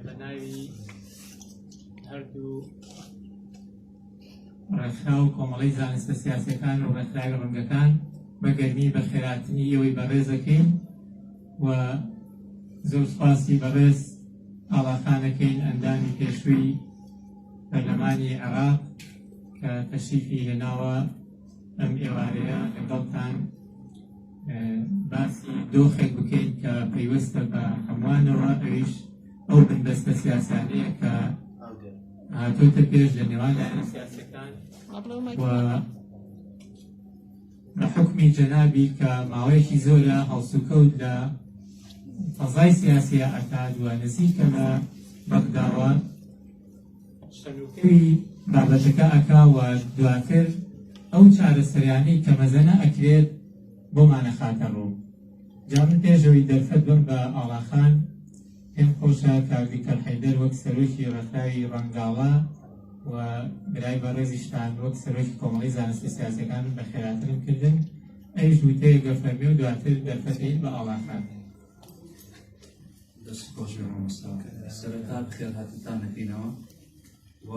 بەناوی هەردوو ڕێکخراو و کۆمەڵی زانستە سیاسیەکان و ڕێکخراوی ڕەنگەکان بە گەرمی بە خێراتنی ئەوەی بەڕێز دەکەین و زۆر سپاسی بەڕێز ئاڵاخانەکەین ئەندامی پێشووی پەرلەمانی عێراق کە تەشریفی هێناوە ئەم ئێوارەیە لەگەڵتان باسی دۆخێک بکەین کە پەیوەستە بە هەمووانەوە ئەویش ئەو بنبەستە سیاسانەیە کە هاتوۆتە پێش لە نێوان دایرە سیاسەکان و بە حکمی جەنابی کە ماوەیەکی زۆرە هەڵسوکەوت لە فەزای سیاسیە ئەکات و نزیکە لە بەغداوە شەنوکەی بابەتەکە ئەکا و دواتر ئەو چارەسەریانەی کە مەزەنە ئەکرێت بۆمانە خاتە ڕوو. جا من پێشەوەی دەرفەت بم بە ئاڵاخان پێم خۆشە کاردیکەر حەیدەر وەک سەرۆکی ڕێکخراوی ڕەنگاڵە و برای بەڕێزیشتان وەک سەرۆکی کۆمەڵی زانستی سیاسیەکان بە خێراترم کردن ئەویش وتەیەکە فەرمی و دواتر دەرفەتەی بە ئاڵاخان. دەست خۆش مامۆستا سەرەتا بخێر هاتتان نەکەینەوە و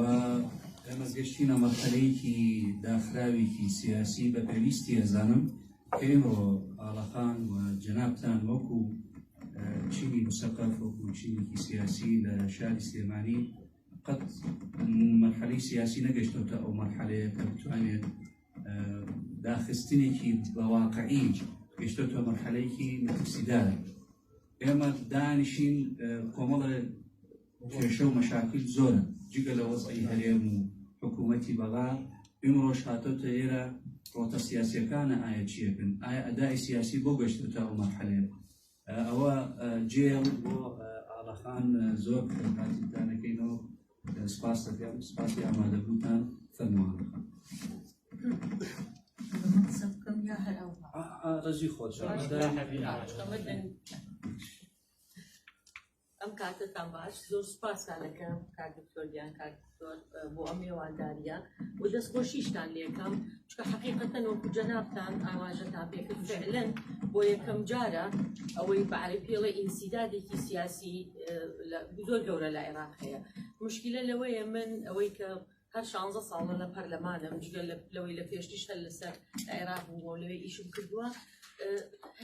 ئێمە گەشتینە مەرحەلەیەکی داخراوێکی سیاسی بە پێویستی ئەزانم کە ئێمڕۆ ئاڵاخان و جەنابتان وەکو چینی مسەقف وەکو چینێکی سیاسی لە شاری سلێمانی قەت مەرحەلەی سیاسی نەگەشتۆتە ئەو مەرحەلەیە کە بتوانێت داخستنێکی بەواقعی گەشتۆتە مەرحەلەیەکی مەترسیدارە. ئێمە دانیشین کۆمەڵە کێشە و مەشاکل زۆرە جگە لە وەزعی هەرێم و حکوومەتی بەغا ئێمڕۆژ هاتۆتە ئێرە ڕۆتە سیاسیەکانە ئایا چیەکەن ئایا ئەدای سیاسی بۆ گەشتۆتە ئەو مەرحەلەیە ئەوە جێڵ بۆ ئاڵاخان زۆر هاتیتانەکەینەوە سپاس دەکەم سپاسی ئامادەبووتان فەرمانەکەم. ڕەزی خۆت ئەم کاتتان باش زۆر سپاسان دەکەم کار دکتۆریان کار بۆ ئەم میێوانداریە و دەستخۆشیشتان لێکەم چکە حەقیقەتەن وەکو جەنابتان ئاماژەتان پێکرد فعلەن بۆ یەکەم جارە ئەوەی بەعربی پێڵێ ئینسیدادێکی سیاسی زۆر گەورە لە عێراق هەیە. مشکلە لەوەیە من ئەوەی کە هەر 16 ساڵە لە پەرلەمانم جگە لەوەی لە پێشتیش هەر لەسەر عێراق بوو لەوێ ئیشم کردووە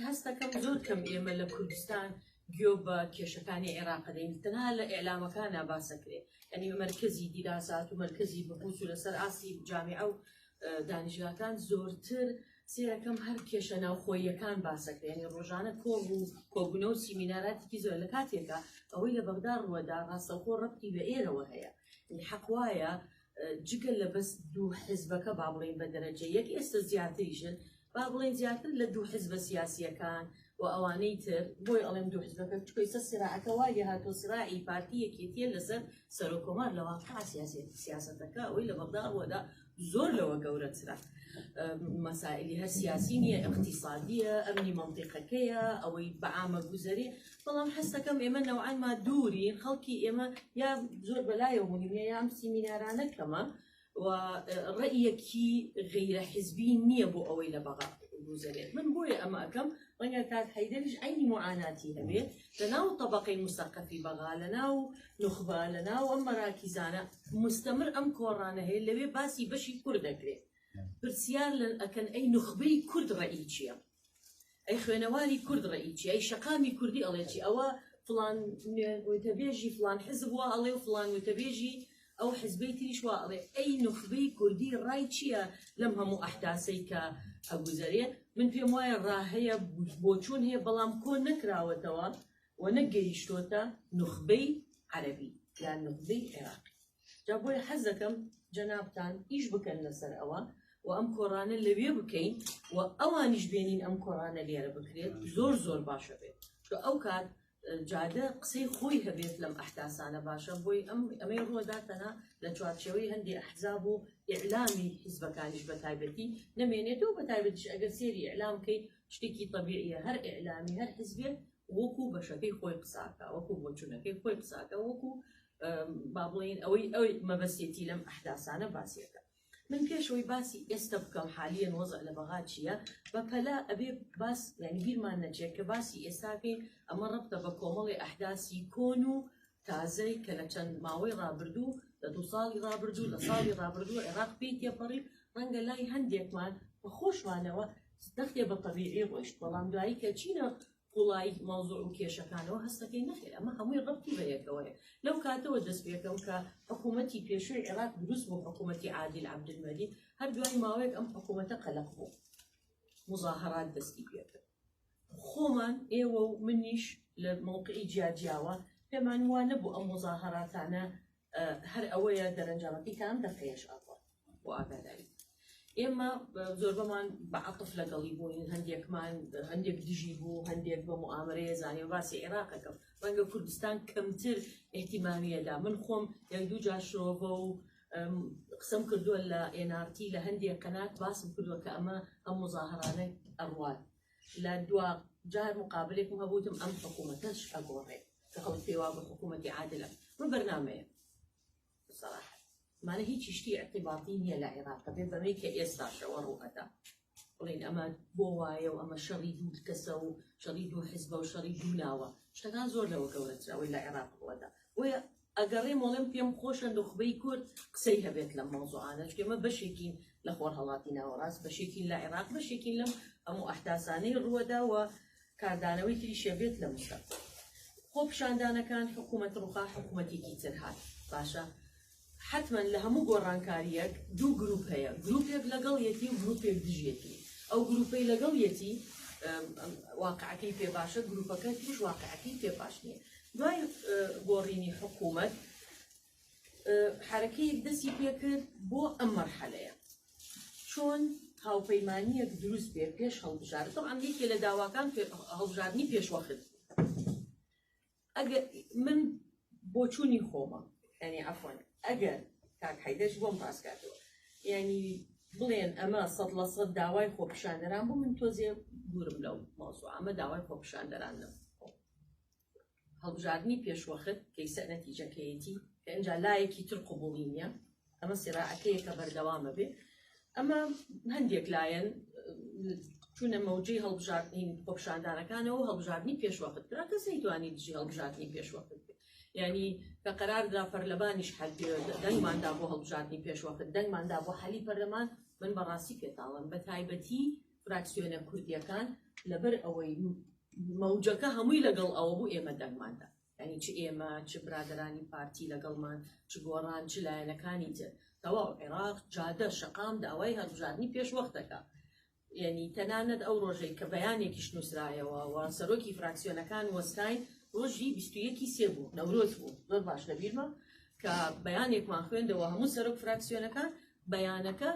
هەستەکەم زۆر کەم ئێمە لە کوردستان گوێ بە کێشەکانی عێراق دەین تەنها لە ئێعلامەکانە باسەکرێ یعنی مەرکەزی دیراسات و مەرکەزی بەپوس و لەسەر ئاسی جامیعە و دانیشگاکان زۆرتر سێرەکەم هەر کێشە ناوخۆییەکان باسەکرێ ینی ڕۆژانە کۆڕ و کۆبوونە و سیمیناراتێکی زۆر لە کاتێکە ئەوەی لە بەغدا ڕووەدا ڕاستەوخۆ ڕەبتی بە ئێرەوە هەیە حەق وایە جگە لە بەس دوو حزبەکە با بڵێن بە دەرەجە یەک ئێستا زیاتریشن با بڵێن زیاتر لە دوو حزبە سیاسیەکان و ئەوانەی تر بۆی ئەڵێم دوو حزبەکە چکۆیسە سراعەکە وایە هاتۆ سراعی پارتیەکێتیە لەسەر سەرۆکۆمار لە واقع سیاسەتەکە ئەوەی لە بەغدا ڕووەدا زۆر لەوە گەورەترە مەسائلی هەر سیاسی نیە اقتصادیە ئەمنی مەنطقەکەیە ئەوەی بەعامە گوزەری بەڵام حەستەکەم ئێمە نەوعانما دووری خەڵکی ئێمە یا زۆر بەلایەوە یا ئەم سیمینارانە کەمە و ڕەئیەکی غەیرە حیزبی نییە بۆ ئەوەی لە بەغا گوزەرێت من بۆیە ئەمە ئەەکەم ڕەنگە کات حەیدەریش عینی معاناتی هەبێت لەناو طبقەی مستەقەفی بەغا لەناو نوخبە لەناو ئەم مەراکیزانە مستەمر ئەم کۆڕانە هەیە لەوێ باسی بەشی کورد دەکرێت پرسیار ئەکەن ئەی نوخبەی کورد ڕەئی چییە ئەی خوێنەواری کورد ڕەئی چی ئەی شەقامی کوردی ئەڵێکی ئەوە فلان وتەبێژی فلان حزب وە ئەڵێ و فلان وتەبێژی ئەو حزبەی تریش وا ئەڵێ ئەی نوخبەی کوردی ڕای چییە لەم هەموو ئەحداسەی کە ئەگوزەرێ من پێم وایە ڕاهەیە بۆچوون هەیە بەڵام کۆ نەکراوەتەوە و نەگەیشتۆتە نوخبەی عەرەبی یان نوخبەی عێراقی جا بۆیە حەز دەکەم جەنابتان ئیش بکەن لەسەر ئەوە و ئەم کۆڕانە لەوێ بکەین و ئەوانیش بێنین ئەم کۆڕانە لێرە بکرێت زۆر زۆر باشە بێت چکە ئەو کات جادە قسەی خۆی هەبێت لەم ئەحداسانە باشە بۆی ئەمەی ڕۆداتەنا لە چوارچێوەی هەندی ئەحزاب و ئیعلامی حیزبەکانیش بە تایبەتی نەمێنێتەوە بە تایبەتیش ئەگەر سێری ئیعلام کەی شتێکی طەبیعیە هەر ئیعلامی هەر حیزبێت وەکو بەشەکەی خۆی قساکە وەکو بۆچوونەکەی خۆی قساکە وەکو با بڵێن ئەوەی مەبەستێتی لەم ئەحداسانە باسیەکە من پێشەوەی باسی ئێستا بکەم حالیان وەزع لە بەغا چییە بە پەلا ئەبێ باس یعنی بیرمان نەچێت کە باسی ئێستاکەین ئەمە ڕەبتە بە کۆمەڵی ئەحداسی کۆن و تازەی کە لە چەند ماوەی ڕابردوو لە 2 ساڵی ڕابردوو لە ساڵی ڕابردوو عێراق پێی تێپەڕی ڕەنگە لای هەندێکمان بە خۆشمانەوە دەختێ بە طەبیعی ڕۆیشت بەڵام دوایی کە چینە قوڵای مەوزوع و کێشەکانەوە هەستەکەی نەخێر ئەمە هەمووی ڕەبتی بە یەکەوەیە لەو کاتەوە دەست پێکەم کە حکوومەتی پێشووی عێراق دروست بوو حکوومەتی عادل عەبدولمەجید هەر دوای ماوەیەک ئەم حکوومەتە قەلەق بوو مزاهرات دەستی پێکرد خۆمان ئێوە و منیش لە مووقعی جیاجیاوە پێمان وا نەبوو ئەم مزاهراتانە هەر ئەوەیە دەرەنجامەکەیتان دەخەیەش ئاوە بۆ ئاگاداری ئێمە زۆر بەمان بەعەتف لەگەڵی بووین هەندێک دژی بوو هەندێک بە موامرەیە زانێ باسی عێراقەکەم ڕەنگە کوردستان کەمتر احتیمامیەدا من خۆم یەک دوو جار شۆڤە و قسەم کردووە لە NRT لە هەندێک قەنات باسم کردووە کە ئەمە ئەم مزاهرانەی ئەڕوات لە دوا جار مقابلێکم هەبووتم ئەم حکوومەتەش ئەگۆڕێ کە خەڵک پێوا بە حکوومەتی عادلە من بەرنامەیە بصراحة معنى هیچ شتی اعتباطی نییە لە عێراق بێ بەمەی کە ئێستاشەوە ڕوئەدا بڵین ئەمە بۆ وایە و ئەمە شەڕی دوو کەسە و شەڕی دوو حیزبە و شەڕی دوو ناوە شتەکان زۆر لەوە گەورەتراوەی لە عێراق ڕوئەدا وە ئەگەڕێ مۆڵێم پێم خۆشە نخبەی کورد قسەی هەبێت لەم مەوزوعانە چکە ئێمە بەشێکین لە خۆرهەڵاتی ناوەڕاست بەشێکین لە عێراق بەشێکین لەم ئەموو ئەحداسانەی ڕووەدا و کاردانەوەی تری شێبێت لە مستەقبل خۆ پیشاندانەکان حکوومەت ڕووخا حکوومەتێکی تر هات باشە حتما لە هەموو گۆڕانکاریەک دوو گروپ هەیە گروپێک لەگەڵ یەتی و گروپێک دژێتی ئەو گروپەی لەگەڵ یەتی واقعەکەی پێ باشە گروپەکە تریش واقعەکەی پێ باش نییە دوای گۆڕینی حکوومەت حرەکەیەک دەستی پێکرد بۆ ئەم مەرحەلەیە چۆن هاوپەیمانیەک دروست بێ پێش هەڵبژار طبعاً یەکێ لە داواکان هەڵبژاردننی پێشوەخت ئەگەر من بۆ چوونی خۆمە ینی عەفوەن ئەگەر کاک حەیدەرش بۆم ڕاستکاتەوە یعنی بڵێن ئەمە 100% داوای خۆپیشاندەران بوو من تۆزێ دوورم لەو مۆزوع ئەمە داوای خۆپیشاندەران نەبوو هەڵبژاردننی پێشوەخت کەیسە نەتیجەکەیەتی کە ئەنجا لایەکی تر قبوڵی نییە ئەمە سێراعەکەیە کە بەردەوامە بێ ئەمە هەندێک لایەن چونە مەوجەی هەڵبژاردننی خۆپیشاندانەکانەوە هەڵبژاردننی پێشوەخت کرا کەسەی توانی دژی هەڵبژاردننی پێشوەخت بێ یعنی کە قەراردا پەرلەمانیش دەنگماندا بۆ هەڵبژاردننی پێشوەخت دەنگماندا بۆ حەلی پەرلەمان من بەڕاستی پێتاڵم بە تایبەتی فراکسیۆنە کوردیەکان لەبەر ئەوەی مەوجەکە هەمووی لەگەڵ ئەوە بوو ئێمە دەنگماندا ینی چ ئێمە چ برادرانی پارتی لەگەڵمان چ گۆڕان چ لایەنەکانی تر تەواو عێراق جادە شەقام داوای هەڵبژاردننی پێشوەختەکە یعنی تەنانەت ئەو ڕۆژەی کە بەیانێکیش نووسرایەوە و سەرۆکی فراکسیۆنەکان وەستاین ڕۆژی 21 سێ بوو نەورۆز بوو زۆر باش لەبیرمە کە بەیانێکمان خوێندەوە هەموو سەرۆک فراکسیۆنەکان بەیانەکە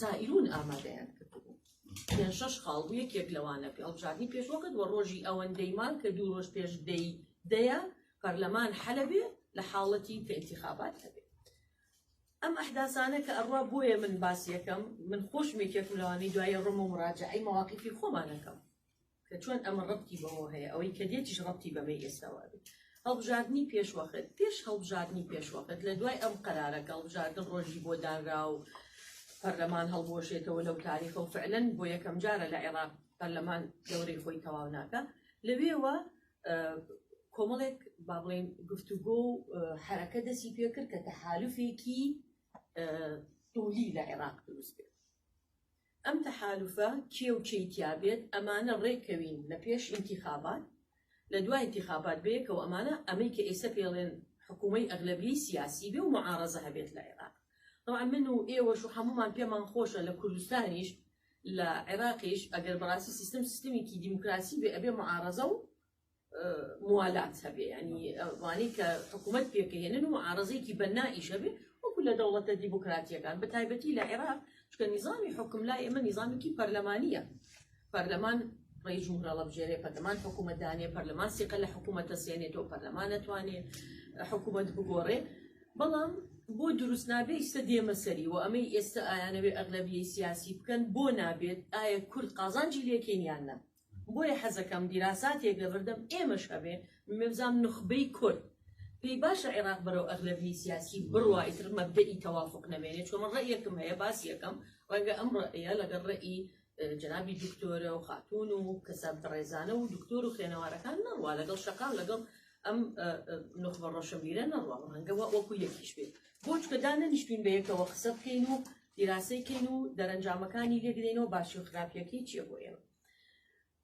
سائیرون ئامادەیان کردبوو پێنج شەش خاڵ بوو یەکێک لەوانە هەڵبژاردننی پێشوەخت وە ڕۆژی ئەوەندەیمان کە دوو ڕۆژ پێش دەیە پەرلەمان حەلەبێ لە حاڵەتی کە ئینتیخابات هەبێ ئەم ئەحداسانە کە ئەڕوا بۆیە من باسیەکەم من خۆشمێکێکم لەوانەی دوایە ڕۆم و مراجعەی مەواقیفی خۆمانەکەم کە چۆن ئەمە ڕەبتی بەوە هەیە ئەوەی کە دێتیش ڕەبتی بەمەی ئێستاوا بێت هەڵبژاردننی پێشوەخت پێش هەڵبژاردننی پێشوەخت لە دوای ئەم قەرارەکە هەڵبژاردن ڕۆژی بۆ دانرا و پەرلەمان هەڵبۆشێتەوە لەو تاریخە و فعلەن بۆ یەکەم جارە لە عێراق پەرلەمان دەورەی خۆی تەواو ناکە لەوێوە کۆمەڵێک با بڵێن گفتوگۆ و حرەکە دەستی پێکرد کە تەحالوفێکی تولی لە عێراق دروست بێت ئەم تەحالوفە کێ و کەیتیا بێت ئەمانە ڕێکەوین لە پێش ئینتیخابات لە دوای ئینتیخابات بەیەکەوە ئەمانە ئەمەی کە ئێستا پێڵێن حکوومەی ئەغلەبی سیاسی بێ و معارەزە هەبێت لە عێراق طبعا من و ئێوەش و هەمومان پێمان خۆشە لە کوردستانیش لە عێراقیش ئەگەر بەڕاستی سیستەمێکی دیموکراسی بێ ئەبێ معارەزە و موالات هەبێ ینی وانەی کە حکوومەت پێکەهێنن و معارەزەیەکی بەنائیش هەبێ وەکو لە دەوڵەتە دیموکراتیەکان بە تایبەتی لە عێراق چکە نیزامی حکم لای ئێمە نیزامێکی پەرلەمانیە پەرلەمان ڕێی جومهوڕە هەڵبژێرێ پەرلەمان حکوومەتدانێ پەرلەمان سێقە لە حکوومەتە سێنێتەوە پەرلەمان نەتوانێت حکوومەت بگۆڕێ بەڵام بۆ دروست نابێ ئێستا دێمە سەری و ئەمەی ئێستا ئایانەوێ ئەغلەبیەی سیاسی بکەن بۆ نابێت ئایا کورد قازانجی لێکێنیان نە بۆیە حەزەکەم دیراساتێک لەبەردەم ئێمەش هەبێ مێبزام نخبەی کورد پێی باشە عێراق بەرەو ئەغلەبیەی سیاسی بڕوا ئیتر مەبدەئی تەوافق نەمێنێت چۆن من ڕێیەکم هەیە باسیەکەم ڕەنگە ئەم ڕێیە لەگەڵ ڕێئی جنابی دکتۆرە و خاتون و کەسە بەڕێزانە و دکتۆر و خوێنەوارەکان نەڕوا لەگەڵ شەقام لەگەڵ ئەم نخبە ڕۆشنبیرە نەڕوا هەنگەوە وەکو یەکیش بێت بۆ چکە دانەنیشتوین بە یەکەوە قسە بکەین و دیراسەیکەین و دەرەنجامەکانی لێگرێنەوە باشی و خراپیەکەی چیە بۆ ئێمە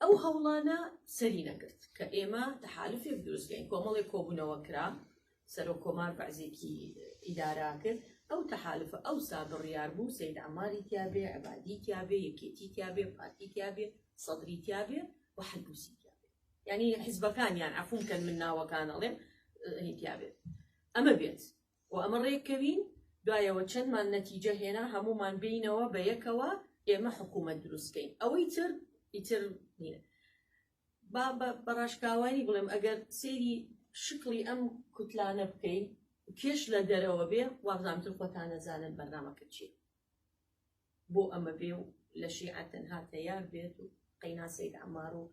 ئەو هەوڵانە سەری نەگرت کە ئێمە تەحالفێک دروستکەین کۆمەڵێک کۆبوونەوە کرا سەرۆک کۆمار بەعزێکی ئیدارا کرد ئەو تەحالفە ئەو سا بڕیار بوو سەید عەماری تیابێ عەبادی تیابێ یەکێتی تیابێ پارتی تیابێ سەدری تیابێ و حەلبوسی تیابێ یعنی حیزبەکانیان عەفو بکەن من ناوەکان ئەڵێم تیابێ ئەمە بێت و ئەمە ڕێککەوین دوایەوە چەندمان نەتیجە هێنا هەمومان بینەوە بە یەکەوە ئێمە حکوومەت دروستکەین ئەوەی ئیتر نییە با بەڕاشکاوانی بڵێم ئەگەر سێری شکڵی ئەم کوتلانە بکەین کێش لە دەرەوە بێ وابزانتر خۆتان نەزانن بەرنامەکە چیە بۆ ئەمە بێ و لە شیعە تەنها تەیار بێت و قەینا سەید عەمار و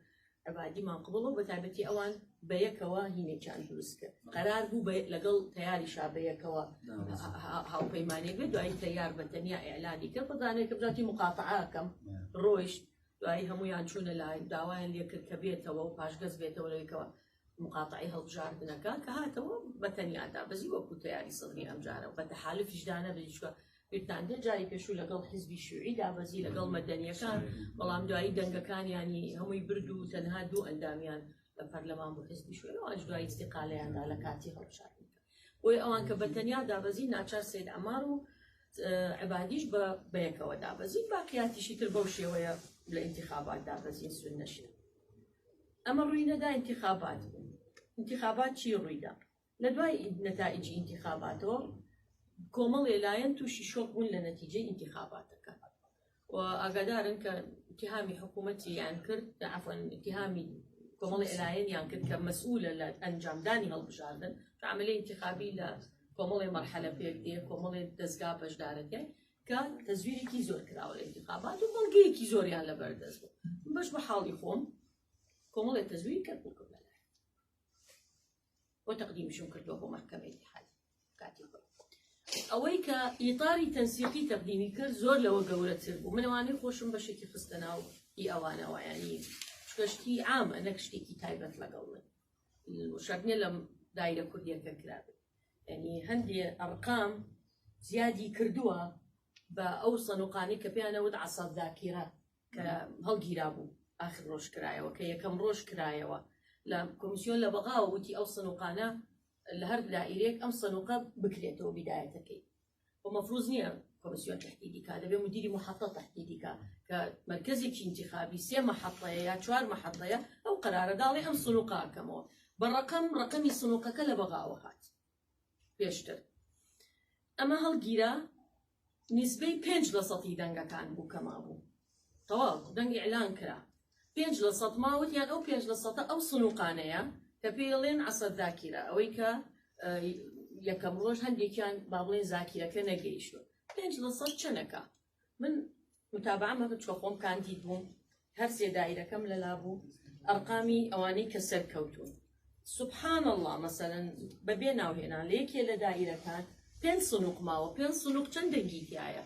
عەبادیمان قبڵ و بەتایبەتی ئەوان بە یەکەوە هینێکیان دروست کرد قەرار بوو لەگەڵ تەیاریشا بە یەکەوە هاوپەیمانێک بێت دوایی تەیار بە تەنیا ئیعلانی کرد بەزانێت کە بزاتی مقاتعاکەم ڕۆیشت دوایی هەمویان چوونە لای داوایان لێ کرد کە بێتەوە و پاشگەز بێتەوە لەوەیەکەوە مقاطعی هەڵبژاردنەکە کە هاتەوە بە تەنیادا بەزی وەکو تەیاری سەدری ئەمجارە بە تەحالفیشدانە بچکە پێتان دێ جاری پێشوو لەگەڵ حیزبی شیوعی دابەزی لەگەڵ مەدەنیەکان بەڵام دوایی دەنگەکانیانی هەمووی برد و تەنها دوو ئەندامیان لە پەرلەمان بۆ حیزبی شیوعی ئەوانش دوایی ئیستیقالەیاندا لە کاتی هەڵبژاردنەکە بۆی ئەوان کە بە تەنیا دابەزی ناچار سەید عەمار و عەبادیش بە یەکەوە دابەزی باقیاتیشی تر بەو شێوەیە لە ئینتیخابات دابەزین سون نەشێ ئەمە ڕووی نەدا ئینتیخابات بوون انتخابات چی ڕوویدا لە دوای نەتائیجی انتخاباتەوە کۆمەڵێ لایەن تووشی شۆک بوون لە نەتیجەی انتخاباتەکە و ئاگادارن کە اتهامی حکوومەتی یان کرد عەفوەن اتهامی کۆمەڵی لایەنیان کرد کە مەسئولە لە ئەنجامدانی هەڵبژاردن عەمەلەی انتخابی لە کۆمەڵێ مەرحەلە پێک دێ کۆمەڵێ دەستگا بەشدارەکەی کە تەزویرێکی زۆر کراوە لە انتخابات و بەڵگەیەکی زۆریان لەبەردەست بوو بەش بە حاڵی خۆم کۆمەڵێ تەزویر کرد وتقديمشون كردوه بۆ محکەمەی اتحاد کاتی ئەوەی کە ئیطاری تەنسیقی تەقدیمی کرد زۆر لەوە گەورەتر بوو من ئەوانەی خۆشم بەشێکی خستە ناو ئەوانەوە ینی شتێکی عامە نەک شتێکی تایبەت لەگەڵ من شەرنێ لە دایرە کوردیەکە کرابێت ینی هەندێ ئەرقام زیادی کردووە بە ئەو سەنووقانی کە پێیانەوت عەسەب ذاکیرە کە هەڵگیرا بوو ئاخر ڕۆژ کرایەوە کە یەکەم ڕۆژ کرایەوە لە کۆمیسیۆن لە بەغاوە وتی ئەو سنووقانە لە هەر دائیرەیەک ئەم سنووقە بکرێتەوە بیدایەتەکەی و مەفروض نییە کۆمیسیۆن تەحدیدی کا دەبێ مدیری محەطە تەحدیدی کا کە مرکزێکی انتخابی 3 مەحەطەیە یا 4 مەحەطەیە ئەو قەرارە داڵێ ئەم سنووقە ئەکەمەوە بە ڕەقەمی سنووقەکە لە بەغاوە هات پێشتر ئەمە هەڵگیرە نیسبەی 5% دەنگەکان بوو کەما بوو تەواو دەنگی ئیعلان کرا 5% ماوەتیان ئەو 5% ئەو سنووقانەیە کە پێڵێن عەسەب ذاکیرە ئەوەی کە یەکەم ڕۆژ هەندێکیان با بڵێن زاکیرەکە نەگەیشتوە 5% چەنەکە من متابعەمە چکە خۆم کاندید بووم هەر سێ دایرەکەم لەلا بوو ئەرقامی ئەوانەی کە سەرکەوتون سبحان الله مەسەلەن بەبێ ناوهێنان لە یەکێ لە دایرەکان 5 سنووق ماوە 5 سنووق چەند دەنگیتیایە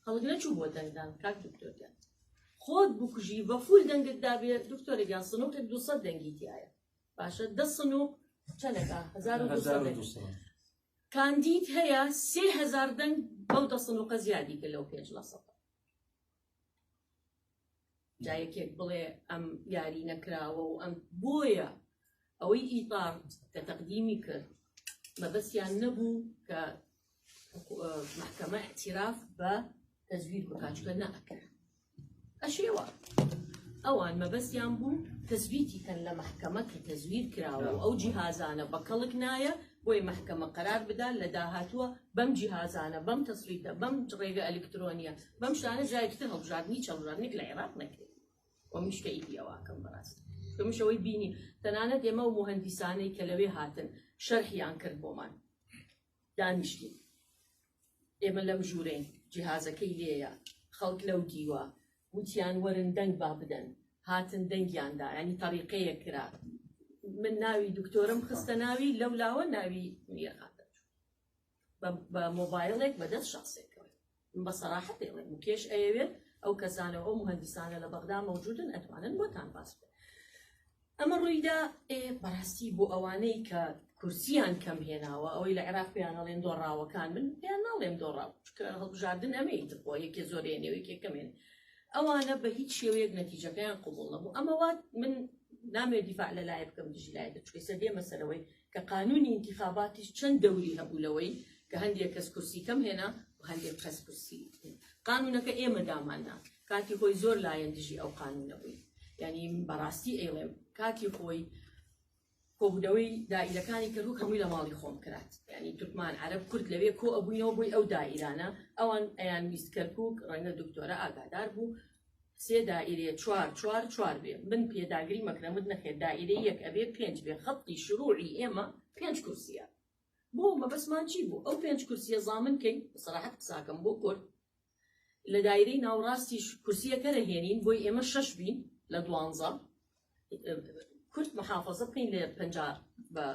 هەڵک نەچوو بۆ دەنگدان کاک دکتۆرگیان خۆت بکوژی بە فول دەنگت دابێت دکتۆرێکیان سنووقێک 200 دەنگیتیایە باشە 10 سنووق چەندەکە 1200 کاندید هەیە 3000 دەنگ بەو 10 سنووقە زیادی کرد لەو 5% جایەکێک بڵێ ئەم یاری نەکراوە و ئەم بۆیە ئەوەی ئیطار کە تەقدیمی کرد مەبەستیان نەبوو کە محکەمە اعتراف بە تەزویر بکات چونکە نەئەکرا ئەشێوە ئەوان مەبەستیان بوو تەزویتی کەن لە محکەمە کە تەزویر کراوە و ئەو جیهازانە بە کەڵک نایە بۆی محکەمە قەرار بدات لە داهاتووە بەم جیهازانە بەم تەسلیتە بەم ڕێگە ئەلکترۆنیە بەم شتانە جایەکتر هەڵبژاردننی چەڵبژاردنێک لە عێراق نەکرێت و میشکە ئیدی ئەواکەم بەڕاست کەمشەوەی بینی تەنانەت ئێمە و مهندیسانەی کە لەوێ هاتن شەرحیان کرد بۆمان دانیشتین ئێمە لەم ژوورەین جیهازەکەی لێیە خەڵک لەو دیوە وتیان وەرن دەنگ با بدەن هاتن دەنگیاندا ینی تەریقەیە کرا من ناوی دکتۆرم خستە ناوی لەولاوە ناوی میرخاتە بە مۆبایلێک بەدەست شخصێکەوە من بە سەراحەت دەڵێم کێش ئەیەوێت ئەو کەسانە ئەو مهندیسانە لە بەغدا مەوجودن ئەتوانن بۆتان باس بێت ئەمە ڕوویدا بەڕاستی بۆ ئەوانەی کە کورسیان کەم هێناوە ئەوەی لە عێراق پێیان هەڵێن دۆڕاوەکان من پێیان ناڵێم دۆڕاو چکە هەڵبژاردن ئەمەی بۆ یەکێ زۆرێنەوە یەکێکەمێن ئەوانە بە هیچ شێوەیەک نەتیجەکەیان قبول نەبوو ئەمەوات من نامێت دیفاع لە لایە بکەم دژی لایە چکە سەدێ مەسەرەوەی کە قانونی انتخاباتیش چەند دەوری هەبوو لەوەی کە هەندێک کەس کورسی کەم هێنا و هەندێک کەس کورسی قانونەکە ئێمە داماننا کاتی خۆی زۆر لایەن دژی ئەو قانونە بووی یعنی بەڕاستی ئێڵێم کاتی خۆی کۆبوونەوەی دائیرەکانی کردوو هەمووی لە ماڵی خۆم کرات یعنی تورکمان عەرەب کورد لەوێ کۆ ئەبووینەوە بۆی ئەو دائیرانە ئەوان ئەیان ویست کەرکووک ڕەنگە دکتۆرە ئاگادار بوو سێ دائیرەیە چوار بێ من پێداگری مەکرەمت نەخێت دائیرەی یەک ئەبێ 5 بێ خەڵقی شروعی ئێمە 5 کورسیە بۆ مەبەسمان چی بوو ئەو 5 کورسیە زامن کەین بەسەراحەت قساکەم بۆ کورد لە دایرەی ناوڕاستی کورسیەکە دەهێنین بۆی ئێمە 6 بین لە 12 کورد محافظە بکەین لە 50 بە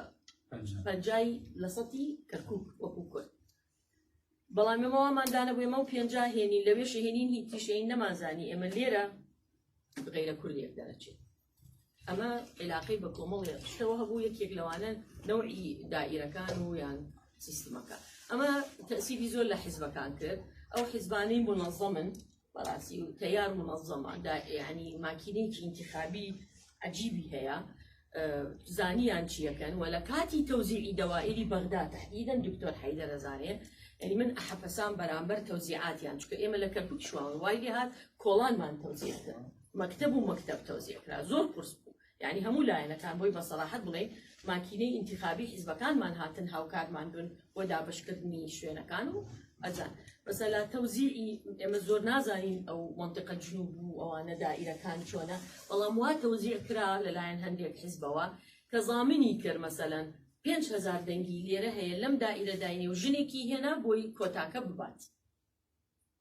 50 لە سەتی کەرکووک وەکو کورد بەڵام ئێمەواماندانە بۆ ئێمە و 50 هێنین لەوێش هێنین هیچ تیشەین نەمازانی ئێمە لێرە غەیرە کوردیەک دەرەچێت ئەمە عێلاقەی بە کۆمەڵێ شتەوە هەبوو یەکێک لەوانە نەوعی دائیرەکان و یان سیستمەکە ئەمە تەسیری زۆر لە حیزبەکان کرد ئەو حیزبانەی منەظەمن بەڕاستی و تەیار منەظەمە یعنی ماکینەیەکی انتخابی عجیبی هەیە زانیان چیەکەن و لە کاتی تەوزیعی دەوائری بەغدا تەحدیدەن دکتۆر حەیدەر ئەزانێ یعنی من ئەحەپەسان بەرامبەر تەوزیعاتیان چکە ئێمە لە کەرکووک شوان وای لێ هات کۆڵانمان تەوزیع کرد مەکتەب و مەکتەب تەوزیع کرا زۆر قورس بوو یعنی هەموو لایەنەکان بۆی بەسەراحەت بڵێ ماکینەی انتخابی حیزبەکانمان هاتن هاوکارمان بن بۆ دابشکردنی شوێنەکان و ئەجان بەسەلا تەوزیعی ئێمە زۆر نازانین ئەو منطقە جنوب و ئەوانە دائیرەکان چۆنە بەڵام وا تەوزیع کرا لەلایەن هەندێک حیزبەوە کە زامنی کرد مەسەلەن 5,000 دەنگی لێرە هەیە لەم دائیرە داینێ و ژنێکی هێنا بۆی کۆتاکە ببات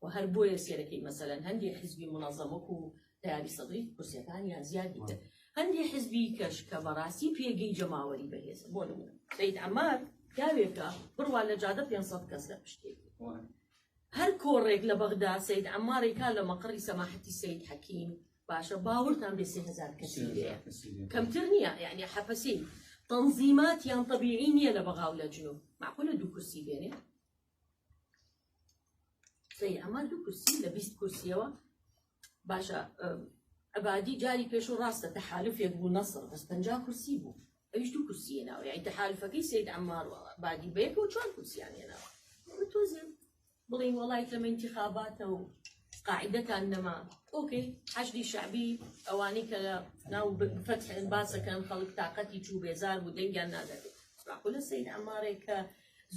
و هەر بۆیە سێرەکەی مەسەلەن هەندێک حیزبی منەظەمەک و تیاری سەدری کورسیەکانیان زیادی کرد هەندێک حیزبی کەش کە بەڕاستی پێگەی جەماوەری بەهێزە بۆ نمونە سەید عەمار پیاوێکە بڕوا لە جادە 500 کەس لە پشتێکی هەر کۆڕێک لە بەغدا سەید عەمارێکا لە مەقڕی سەماحەتی سەید حەکیم باشە باوەڕتان بێ 3000 کەسی لێیە کەمتر نییە یعنی حەپەسی تەنزیماتیان طەبیعی نییە لە بەغاو لە جنوب معقولە 2 کورسی بێنێ سەید عەمار 2 کورسی لە 20 کورسیەوە باشە عبادی جاری پێش و ڕاستە تەحالفێک بوو نەسڕ بەس 50 کورسی بوو ئەویش 2 کورسی هێناوە یعنی تەحالفەکەی سەید عەمار عبادی بەیەکە و 4 کورسیان هێناوە تۆزێ بڵین وڵای لەمە انتخاباتە و قاعدەتان نەما ئۆکەی حەشدی شعبی ئەوانەی کە لە ناو فتح باسەکەن خەڵک تااقەتی چوو بێزار بوو دەنگیان نادەبێت معقولە سەید عەمارێک کە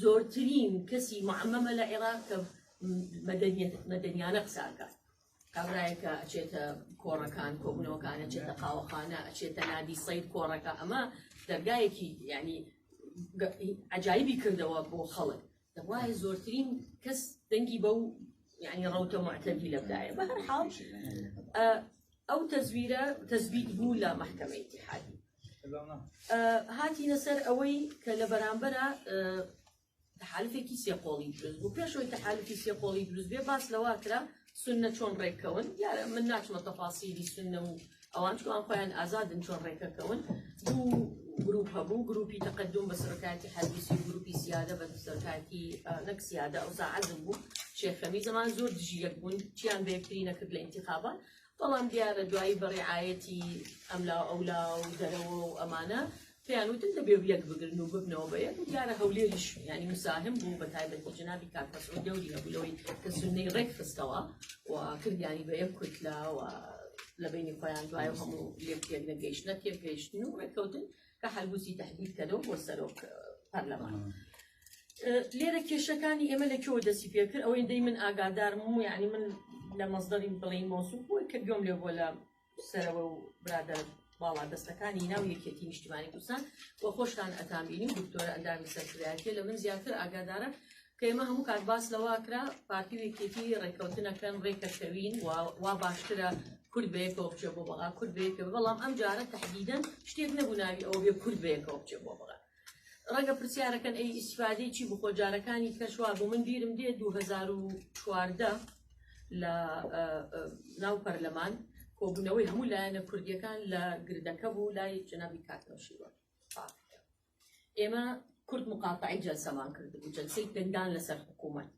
زۆرترین کەسی معەممە لە عێراق کە مەدەنیانە قساکات کابرایەکە ئەچێتە کۆڕەکان کۆبوونەوەکان ئەچێتە قاوەخانە ئەچێتە نادی سەید کۆڕەکە ئەمە دەرگایەکی یعنی عەجایبی کردەوە بۆ خەڵک وای زۆرترین کەس دەنگی بەو یعنی ڕەوتە معتەدی لە بدایە بە هەر حاڵ ئەو تەزویرە تەزبیت بوو لە مەحکەمەی ئیتیحادی هاتینە سەر ئەوەی کە لە بەرامبەرە تەحالفێکی سێقۆڵی دروست بوو پێشەوەی تەحالفی سێقۆڵی دروست بێ باس لەوا کرا سونە چۆن ڕێککەون یارە من ناچمە تەفاسیلی سونە و ئەوان چۆن خۆیان ئازادن چۆن ڕێکەکەون دوو گروپ هەبوو گروپی تەقدم بە سەرۆکایەتی حەزبی و گروپی سیادە بە سەرۆکایەتی نەک سیادە ئەو ساعەزم بوو شێخەمی زەمان زۆر دژی یەک بوون چیان بە یەکتری نەکرد لە ئینتیخابات بەڵام دیارە دوایی بەڕێعایەتی ئەملا ئەولا و دەرەوە و ئەمانە پێیان وتن دەبێ یەک بگرن و ببنەوە بە یەک دیارە هەولێریش ینی مساهم بوو بە تایبەتی جەنابی کاکەسڕۆ دەوری هەبوو لەوەی کە سونەی ڕێک خستەوە و کردیانی بە یەک کوتلا و لە بینی خۆیان دوای هەموو لێک نەگەیشتنە تێگەیشتن و ڕێککەوتن کە حەلبوسی تەحدید کردەوە بۆ سەرۆک پەرلەمان لێرە کێشەکانی ئێمە لەکوێوە دەستی پێ کرد ئەوەی دەی من ئاگادارم و یعنی من لە مەزدەری بڵین مۆسوول بۆی کە گوێم لێ بۆ لە سەرەوە و برادەر باڵا دەستەکانی ناو یەکێتی نیشتیمانی کوردستان بۆ خۆشتان ئەتانبینی دکتۆرە ئەندامی سەرکردایەتی لە من زیاتر ئاگادارە کە ئێمە هەموو کات باس لەوا کرا پارتی و یەکێتی ڕێککەوتنەکەن ڕێکەشەوین وا باشترە کورد بەیەکەوە بچێ بۆ بەغا کورد بەیەکەوە بەڵام ئەم جارە تەحدیدەن شتێک نەبوو ناوی ئەوە بێ کورد بەیەکەوە بچێ بۆ بەغا ڕەنگە پرسیارەکەن ئەی ئیسفادەی چی بخۆ جارەکانی کەشوا بۆ من بیرم دێ 2014 لە ناو پەرلەمان کۆبوونەوەی هەموو لایەنە کوردیەکان لە گردەکە بوو لای جەنابی کاکنەوشیوە. ئێمە کورد مقاطعی جەلسەمان کردبوو، جەلسەی دەنگدان لەسەر حکوومەت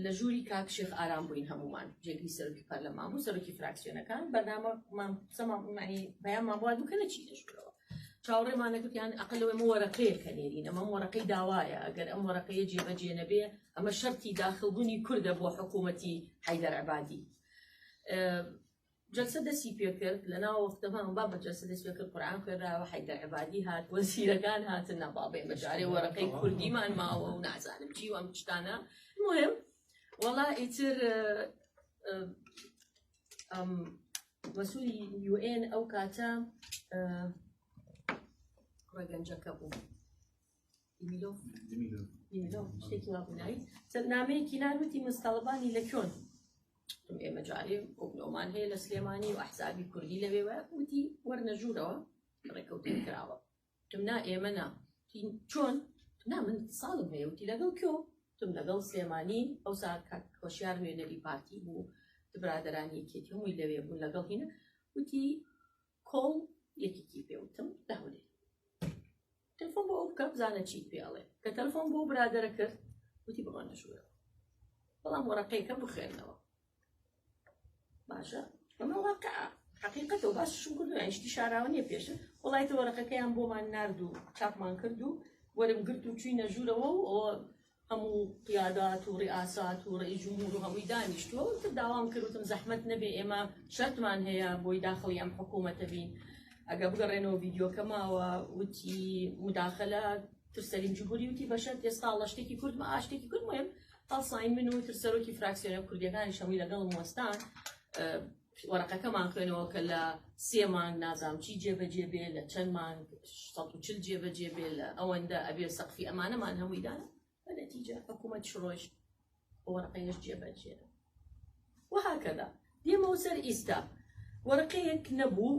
لە ژووری کاک شێخ ئارام بووین هەمومان، جێگری سەرۆکی پەرلەمان بوو، سەرۆکی فراکسیۆنەکان بەرنامەمان بەیانمان بووە دوو کە نەچینە ژوورەوە. چاوەڕێمان نەکردیان ئەقل لەوەی ئەمە وەرەقەیە کە نێرین، ئەمە وەرەقەی داوایە، ئەگەر ئەم وەرەقەیە جێبەجێ نەبێ ئەمە شەرتی داخڵبوونی کوردە بۆ حکوومەتی حەیدەر عەبادی. جلسە دەستی پێکرد لە ناو وەختەمان با بە جلسە دەست پێکرد قورئان خوێنراوە، حەیدەر عەبادی هات، وەزیرەکان هاتن، نەباڵێ بەجارێ وەرەقەی کوردیمان ماوە و نازانم چی و ئەم شتانە. مهم وەڵا ئیتر مەسوولی UN ئەو کاتە ڕەگەنجەکە بوو دیمیلۆف شتێکی وابوونایی نامەیەکی نانوتی مستەڵبانی لە کۆن ئێمە جارێ کۆبنەوەمان هەیە لە سلێمانی و ئەحزابی کوردی لەوێوە وتی وەرنە ژوورەوە ڕێکەوتن کراوە تمنا ئێمە نا چۆن نا من ساڵم هەیە وتی لەگەڵ کۆ تم لەگەڵ سلێمانی ئەو ساعت کۆشیار نوێنەری پارتی بوو برادرانی یەکێتی هەمووی لەوێ بوون لەگەڵ هینە وتی کۆڵ یەکێکی پێوتم داولێ تەلفۆن بۆ ئەو بکە بزانە چیت پێڵێ کە تەلفۆن بۆ برادرە کرد وتی بڕۆنە ژوورەوە بەڵام وەرەقەیەکە بخوێنەوە باشە ئەمە واقعە حقیقەتەوە باششم کردو یانشتی شاراوە نییە پێشە وڵایەتە وەرەقەکەیان بۆمان نارد و چاپمان کرد و وەرم گرت و چوینە ژوورەوە و ئەوە هەموو قیادات و ڕئاسات و ڕئیس جمهور و هەمووی دانیشتووە و داوام کردوتم زەحمەت نەبێ ئێمە شەرتمان هەیە بۆی داخڵی ئەم حکوومەتە بین ئەگە بگەڕێنەوە ڤیدیۆکە ماوە وتی مداخەلە ترسەلیم جمهوری وتی بەشەر ئێستا لە شتێکی کورد شتێکی کورد مهم هەڵساین من و ترسەرۆکی فراکسیۆنە کوردیەکانی شەمووی لەگەڵ وەستان وەرەقەکەمان خوێنەوە کە لە 3 مانگ نازام چی جێبەجێ بێ لە چەند مانگ 140 جێبەجێ بێ لە ئەوەندە ئەبێ سەقفی ئەمانەمان هەمووی دانا بەنەتیجە حکوومەت شڕۆژ وەرەقەیەش جێبەجێ وهاکەدا دێمەوە سەر ئیستا وەرەقەیەک نەبوو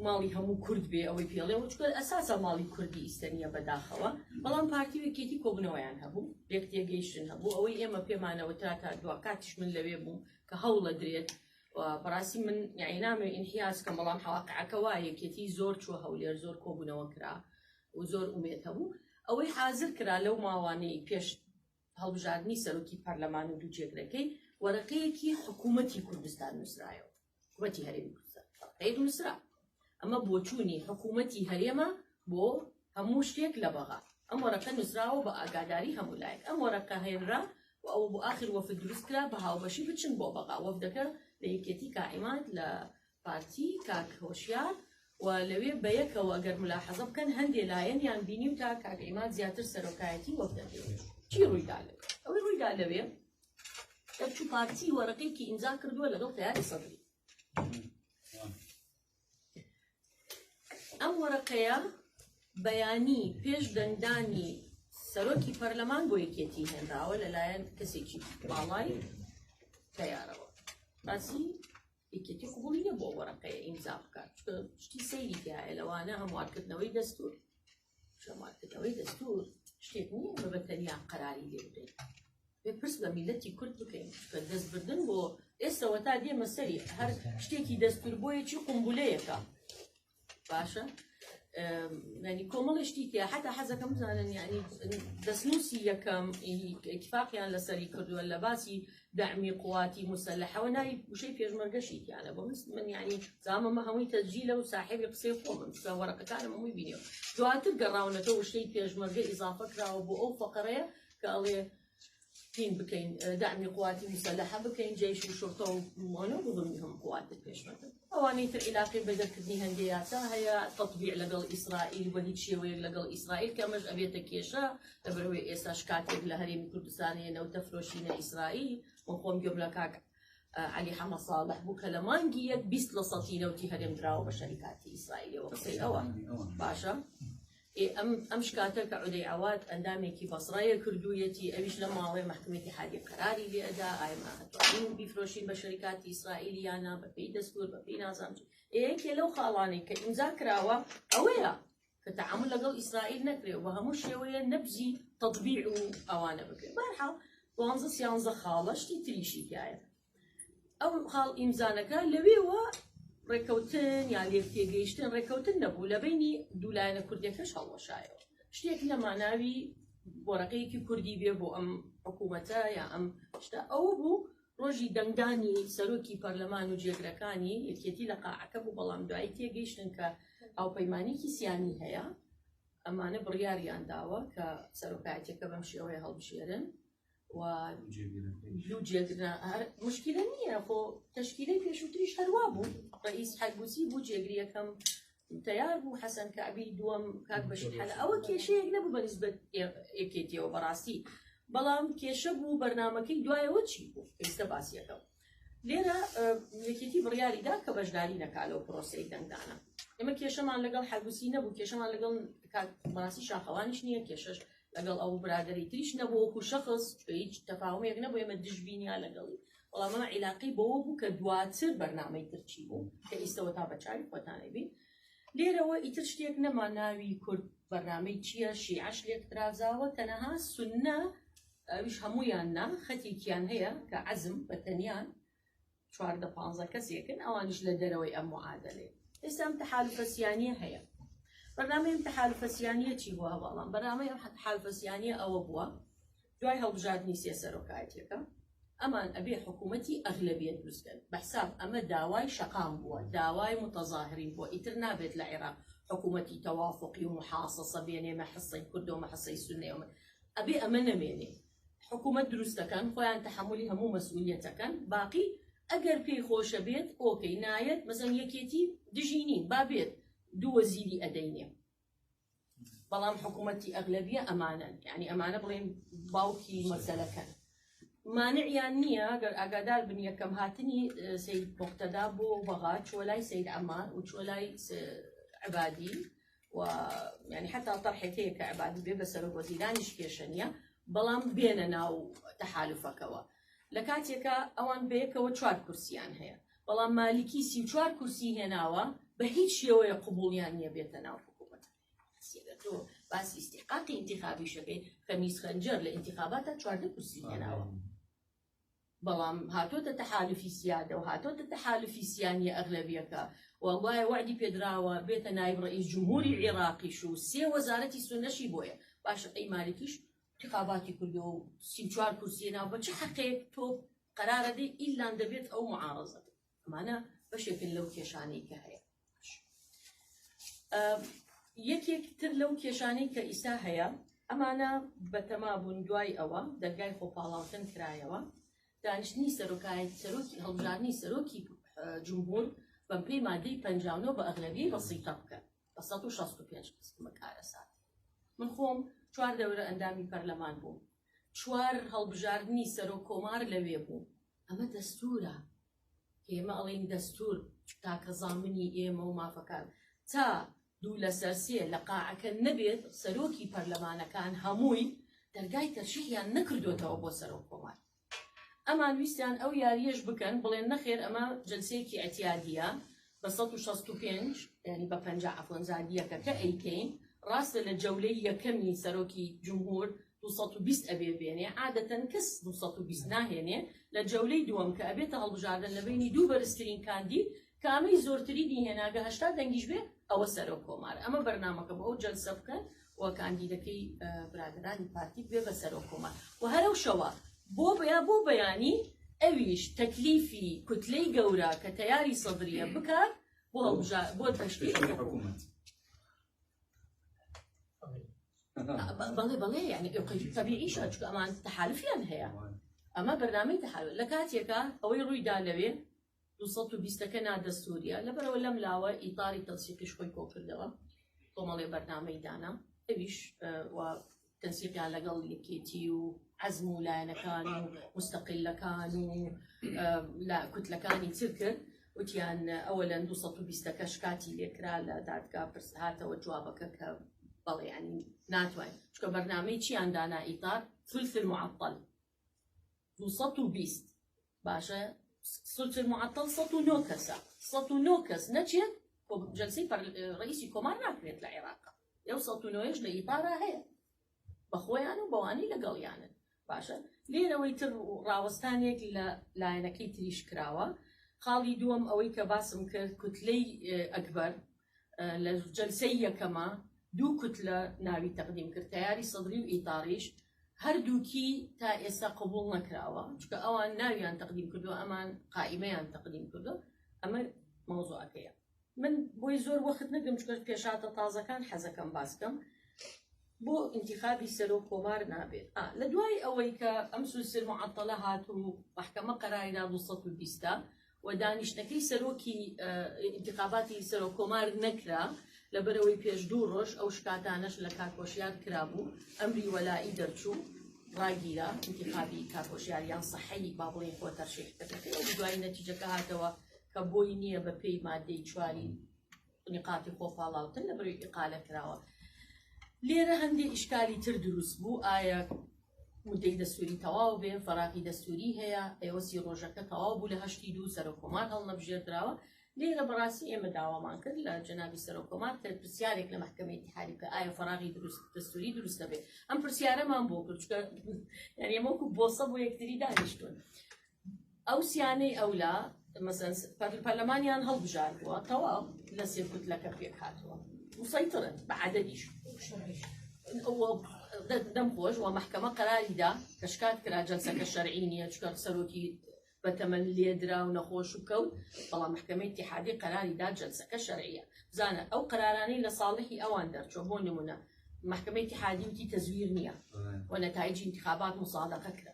ماڵی هەموو کورد بێ ئەوەی پێڵێەوە چکە ئەساسە ماڵی کوردی ئیستەنیە بەداخەوە بەڵام پارتی وەکێتی کۆبنەوەیان هەبوو یەک تێگەیشتن هەبوو ئەوەی ئێمە پێمانەوە تا دوا کاتیش من لەوێ بوو کە هەوڵە درێت بەڕاستی من یعنی نامێ ئینحیاز کەم بەڵام حواقعەکە وایە یەکێتی زۆر چوە هەولێر زۆر کۆبوونەوە کرا و زۆر ئومێد هەبوو ئەوەی حازر کرا لەو ماوانەی پێش هەڵبژاردننی سەرۆکی پەرلەمان و دوو جێگرەکەی وەرەقەیەکی حکوومەتی کوردستان نووسرایەوە حکوومەتی هەرێمی کوردستان نووسرا ئەمە بۆچوونی حکوومەتی هەرێمە بۆ هەموو شتێک لە بەغا ئەم وەرەقە نووسراوە بە ئاگاداری هەموو لایەک ئەم وەرەقە هێنرا و ئەو بۆ ئاخر وەفد دروست کرا بە هاوبەشی بچن بۆ بەغا وەفدەکە لە یەکێتی کائیمات لە پارتی کاک هۆشیار و لەوێ بەیەکەوە ئەگەر ملاحەزە بکەن هەندێک لایەنیان بینی و تا کاکئیمات زیاتر سەرۆکایەتی وەفدەکەوێت چی ڕوویدا لەوێ ئەوەی ڕوویدا لەوێ دەرچوو پارتی وەرەقەیەکی ئیمزا کردووە لەگەڵ تەیاری سەدری ئەم وەرەقەیە بەیانی پێش دەنگدانی سەرۆکی پەرلەمان بۆ یەکێتی هێنراوە لەلایەن کەسێکی باڵای تەیارەوە باسی یەکێتی قبوڵی نەبووە وەرەقەیە ئیمزا بکات شتی سەیری تایە لەوانە هەموارکردنەوەی دەستور شەمارکردنەوەی دەستور شتێک نییە بە بەتەنیا قەراری لێ بدەین بێ پرس بە میلەتی کورد بکەین دەستبردن بۆ ئێستەوە تا دێمە سەری هەر شتێکی دەستور بۆیەکی قومبولەیەکە باشە ینی کۆمەڵشتی تیا حتا حەزەکەم بزانن یعنی دەستنووسی یەکەم ئیتفاقیان لەسەری کردووە لە باسی دعمی قواتی مسلحەوە ناوی وشەی پێشمەرگەشی تیانە بۆ من یعنی زامەمە هەمووی تەسجیلە و ساحێبی قسەی خۆمن وەرەقەکانم هەمووی بینیەوە دواتر گەڕاونەتەوە وشەی پێشمەرگە ئیزافە کراوە بۆ ئەو فەقەرەیە کە ئەڵێ پین بکەین دعمی قواتی مسلحە بکەین جێش و شورتە و مۆنە بڵمی هەم قواتت پێشمەرگە ئەوانەی تر علاقی بەدەرکردنی هەندێک یاسا هەیە تەطبیع لەگەڵ ئیسرائیل بە هیچ شێوەیەک لەگەڵ ئیسرائیل کە ئەمەش ئەبێتە کێشە لەبەرەوەی ئێستاش کاتێک لە هەرێمی کوردستانی نەوتە فرۆشینە ئیسرائیل من خۆم گوێم لە کاک علی حەمە ساڵح بوو کە لە مانگی 20 لە سەتی نەوتی هەرێم دراوە بە شەریکاتی ئیسرائیلەوە قسەی ئەوە باشە ئەم شکاتە کە عودەی عەواد ئەندامێکی بەسڕایە کردوویەتی ئەویش لە ماڵەی مەحکمەتی حادی قەراری لێدا ئایمە هەتوانین بیفرۆشین بە شەریکاتی ئیسرائیلی یانە بەپێی دەستور بەپێی نازانم یەکێ لەو خاڵانەی کە ئیمزا کراوە ئەوەیە کە تەعامل لەگەڵ ئیسرائیل نەکرێ و بە هەموو شێوەیە نەبزی تەطبیع و ئەوانە بکرێت بەرحاڵ 12 خاڵە شتی تریشی تایە ئەو خاڵ ئیمزانەکە لەوێوە ڕێکەوتن یا لێک تێگەیشتن ڕێکەوتن نەبوو لە بینی دوولایەنە کوردیەکەش هەڵوەشایەوە شتێک لە ماناوی بۆڕەقەیەکی کوردی بێ بۆ ئەم حکوومەتە یا ئەم شتە ئەوە بوو ڕۆژی دەنگدانی سەرۆکی پەرلەمان و جێگرەکانی یەکێتی لە قاعەکە بوو بەڵام دوایی تێگەیشتن کە هاوپەیمانێکی سیانی هەیە ئەمانە بڕیاریان داوە کە سەرۆکایەتەکە بەم شێوەیە هەڵبژێرن و دوو جێگرە مشکلە نییە خۆ تەشکیلەی پێشووتریش هەروە بوو ڕئیس حەلبوسی بوو جێگریەکەم تیار بوو حەسەن کەعبی دووەم کاک بەشیر حەلە ئەوە کێشەیەک نەبوو بەنسبەت یەکێتیەوە بەڕاستی بەڵام کێشە بوو بەرنامەکەی دوایەوە چی بوو ئێستا باسیەکە لێرە یەکێتی بڕیاریدا کە بەشداری نەکا لەو پرۆسەی دەنگدانە ئێمە کێشەمان لەگەڵ حەلبوسی نەبوو کێشەمان لەگەڵ بەڕاستی شاخەوانیش نییە کێشەش لەگەڵ ئەو برادری تریش نەبوو وەکو شەخص هیچ تەفاهمێک نەبوو ئێمە دژبینیا لەگەڵی بەڵام ئەمە عیلاقی بەوە بوو کە دواتر بەرنامەی ترچی بوو کە ئێستەوە تا بەچاوی خۆتانەی بین لێرەوە ئیتر شتێک نەما ناوی کورد بەرنامەی چییە شیعەش لێک درازاوە تەنەها سونە ئەویش هەموویان نا خەتێکیان هەیە کە عەزم بە تەنیان 14-15 کەسێکن ئەوانش لە دەرەوەی ئەم معادلێ ئێستا ئەم تەحالوفە سیانیە هەیە بەرنامەی ئەم تەحالوفە سیانیە چی بووە بەڵام بەرنامەی ئەم تەحالوفە سیانیە ئەوە بووە دوای هەڵبژاردننی سێ سەرۆکایەتیەکە ئەمان ئەبێ حکوومەتی ئەغلەبیەت دروستکەن بەحساب ئەمە داوای شەقام بووە داوای متەظاهرین بووە ئیتر نابێت لە عێراق حکوومەتی تەوافقی و محاسەسە بێنێمە حسەی کورد و مەحسەی سونێومە ئەبێ ئەمە نەمێنێ حکوومەت دروستەکەن خۆیان تەحملی هەموو مەسئولیەتەکەن باقی ئەگەر پێی خۆشە بێت ئۆکەی نایەت مەزەن یەکێتی دژینی با بێت دوو وەزیری ئەدەینێ بەڵام حکوومەتی ئەغلەبیە ئەمانن یعنی ئەمانە بڵێن باوکی مەسەلەکەن مانعیان نییە گەر ئاگادار بن یەکەم هاتنی سەید مقتەدا بۆ بەغا چوە لای سەید عەمان و چوە لای عەبادی و یعنی حتا تەرحێک هەیە کە عەبادی بێ بە سەرۆک وەزیرانیش کێشە نییە بەڵام بێنە ناو تەحالوفەکەوە لە کاتێکە ئەوان بەیەکەوە 4 کورسیان هەیە بەڵام مالیکی 34 کورسی هێناوە بە هیچ شێوەیە قبوڵیان نییە بێتە ناو حکوومەت تۆ باسی ئیستیحقاقی ئینتیخابی شەکەی خەمیس خەنجەر لە ئینتیخاباتە 14 کورسی هێناوە بەڵام هاتۆتە تەحالوفی سیادە و هاتۆتە تەحالوفی سیانی ئەغلەبیەکە وەڵایە وعدی پێدراوە بێتە نایب ڕئیس جمهوری عێراقیش و 3 وەزارەتی سونەشی بۆیە باشە ئەی مالکیش انتخاباتی کردو و 34 کورسی هێناوە بە چه حەقێک تۆ قەرارە دەی ئیلان دەبێت ئەو معارەزەت ئەمانە بەشێکن لەو کێشانەی کە هەیە یەکێک تر لەو کێشانەی کە ئیستا هەیە ئەمانە بەتەما بوون دوای ئەوە دەرگای خۆپاڵاوتن کرایەوە دانیشتنی سەرۆکی هەڵبژاردننی سەرۆکی جمهور بەم پێی مادەی 59 بە ئەغلەبیەی بەسیطە بکەن بە 165 کارە سات من خۆم 4 دەورە ئەندامی پەرلەمان بووم 4 هەڵبژاردننی سەرۆک کۆمار لەوێ بوو ئەمە دەستورە ئێمە ئەڵێن دەستور تاکە زامنی ئێمە و مافەکان تا دوو لەسەر سێ لە قاعەکە نەبێت سەرۆکی پەرلەمانەکان هەمووی دەرگای تەرشیحیان نەکردوێتەوە بۆ سەرۆک کۆمار ئەمان ویستیان ئەو یاریەش بکەن بڵێن نەخێر ئەمە جلسەیەکی ئەتیادیە بە 165 ینی بە 50 ئەفۆنزادیەکە کە ئەیکەین ڕاستە لە جەولەی یەکەمی سەرۆکی جمهور 220 ئەبێ بێنێ عادەتەن کەس 220 ناهێنێ لە جەولەی دووەم کە ئەبێتە هەڵبژاردن لە بینی دوو بەرزترین کاندید کە ئەمەی زۆرتری دیهێناگە 80 دەنگیش بێ ئەوە سەرۆک کۆمار ئەمە بەرنامەکە بە ئەو جەلسە بکەن و کاندیدەکەی برادرانی پارتی بێ بە سەرۆک کۆمار و هەرەو شەوە بۆ بەیانی ئەویش تەکلیفی کوتلەی گەورە کە تەیاری سەدریە بکات بۆ تەشکیل حکوومەت بەڵێ یعنی تەبیعیشە چکە ئەمان تەحالوفیان هەیە ئەمە بەرنامەی تەحالوف لە کاتێکە ئەوەی ڕوویدا لەوێ 220ەکە نادەستوریە لەبەرەوە لەم لاوە ئیتاری تەنسیقیش خۆی کۆ کردەوە کۆمەڵێ بەرنامەی دانا ئەویش تەنسیقیان لەگەڵ یەکێتی و عەزم و لایەنەکان و مستەقیلەکان و کوتلەکانی تر کرد وتیان ئەوەلەن 220ەکە شکاتی لێکرا لە دادگا هاتەوە جوابەکە کە بەڵێ ینی ناتوانین چکە بەرنامەی چیان دانا ئیتار ثلث المعطل 220 باشە ثلث المعطل 109 کەسە 109 کەس نەچێت جەلسەی ڕئیسی کۆمار ناکرێت لە عێراق ئەو 109 لە ئیتارە هەیە بەخۆیان و بەوانی لەگەڵیانن باشە لێرەوەی تر ڕاوەستانێک لە لایەنەکەی تریش کراوە خاڵی دووەم ئەوەی کە باسم کرد کوتلەی ئەکبەر لە جەلسەی یەکەمە دوو کوتلە ناوی تەقدیم کرد تیاری سەدری و ئیتاریش هەردووکی تا ئێستا قبول نەکراوە چکە ئەوان ناویان تەقدیم کردو ئەمان قائیمەیان تەقدیم کردو ئەمە مەوزوعەکەیە من بۆی زۆر وەخت نەگرم چکە پێشاتە تازەکان حەزەکەم باسکەم بۆ انتخابی سەرۆک کۆمار نابێت لە دوای ئەوەی کە ئەم سوسر معەتەڵە هات و محکەمە قەراری 220 و دانیشتەکەی سەرۆکی انتخاباتی سەرۆک کۆمار نەکرا لەبەرەوەی پێش دوو ڕۆژ ئەو شکاتانەش لە کاکۆشیار کرابوو ئەمری وەلایی دەرچوو ڕاگیرا انتخابی کاکۆشیاریان سەحەی با بڵێن خۆ تەرشیحکردەکەی و دوای نەتیجەکە هاتەوە کە بۆی نییە بە پێی مادەی چواری نقاتی خۆپاڵاوتن لەبەرەوەی ئیقالە کراوە لێرە هەندێک ئیشکالی تر دروست بوو ئایا مدەی دەستوری تەواو بێ فەراقی دەستوری هەیە ئێوە 30 ڕۆژەکە تەواو بوو لە 82 سەرۆکۆمار هەڵنەبژێردراوە لێرە بەڕاستی ئێمە داوامان کرد لە جەنابی سەرۆکۆمار کە پرسیارێک لە محکەمەی اتحادی کە ئایا فەراقی دەستوری دروستە بێ ئەم پرسیارەمان بۆ کرد چکە یعنی ئێمە وەکو بۆسە بۆ یەکتری دانیشتون ئەو سیانەی ئەولا مەسەن پەرلەمانیان هەڵبژاردووە تەواو لە سێ کوتلەکە پێک هاتووە مسيطرة بعدديش دم خوش ومحكمة قراري دا كشكات كرا جلسة كشرعينية شكات سروكي بتمن ليدرا ونخوش وكود والله محكمة اتحادية قراري دا جلسة كشرعية زانا أو قراراني لصالحي أوان در شوفون نمونا محكمة اتحادية وتي تزوير نية ونتائج انتخابات مصادقة كرا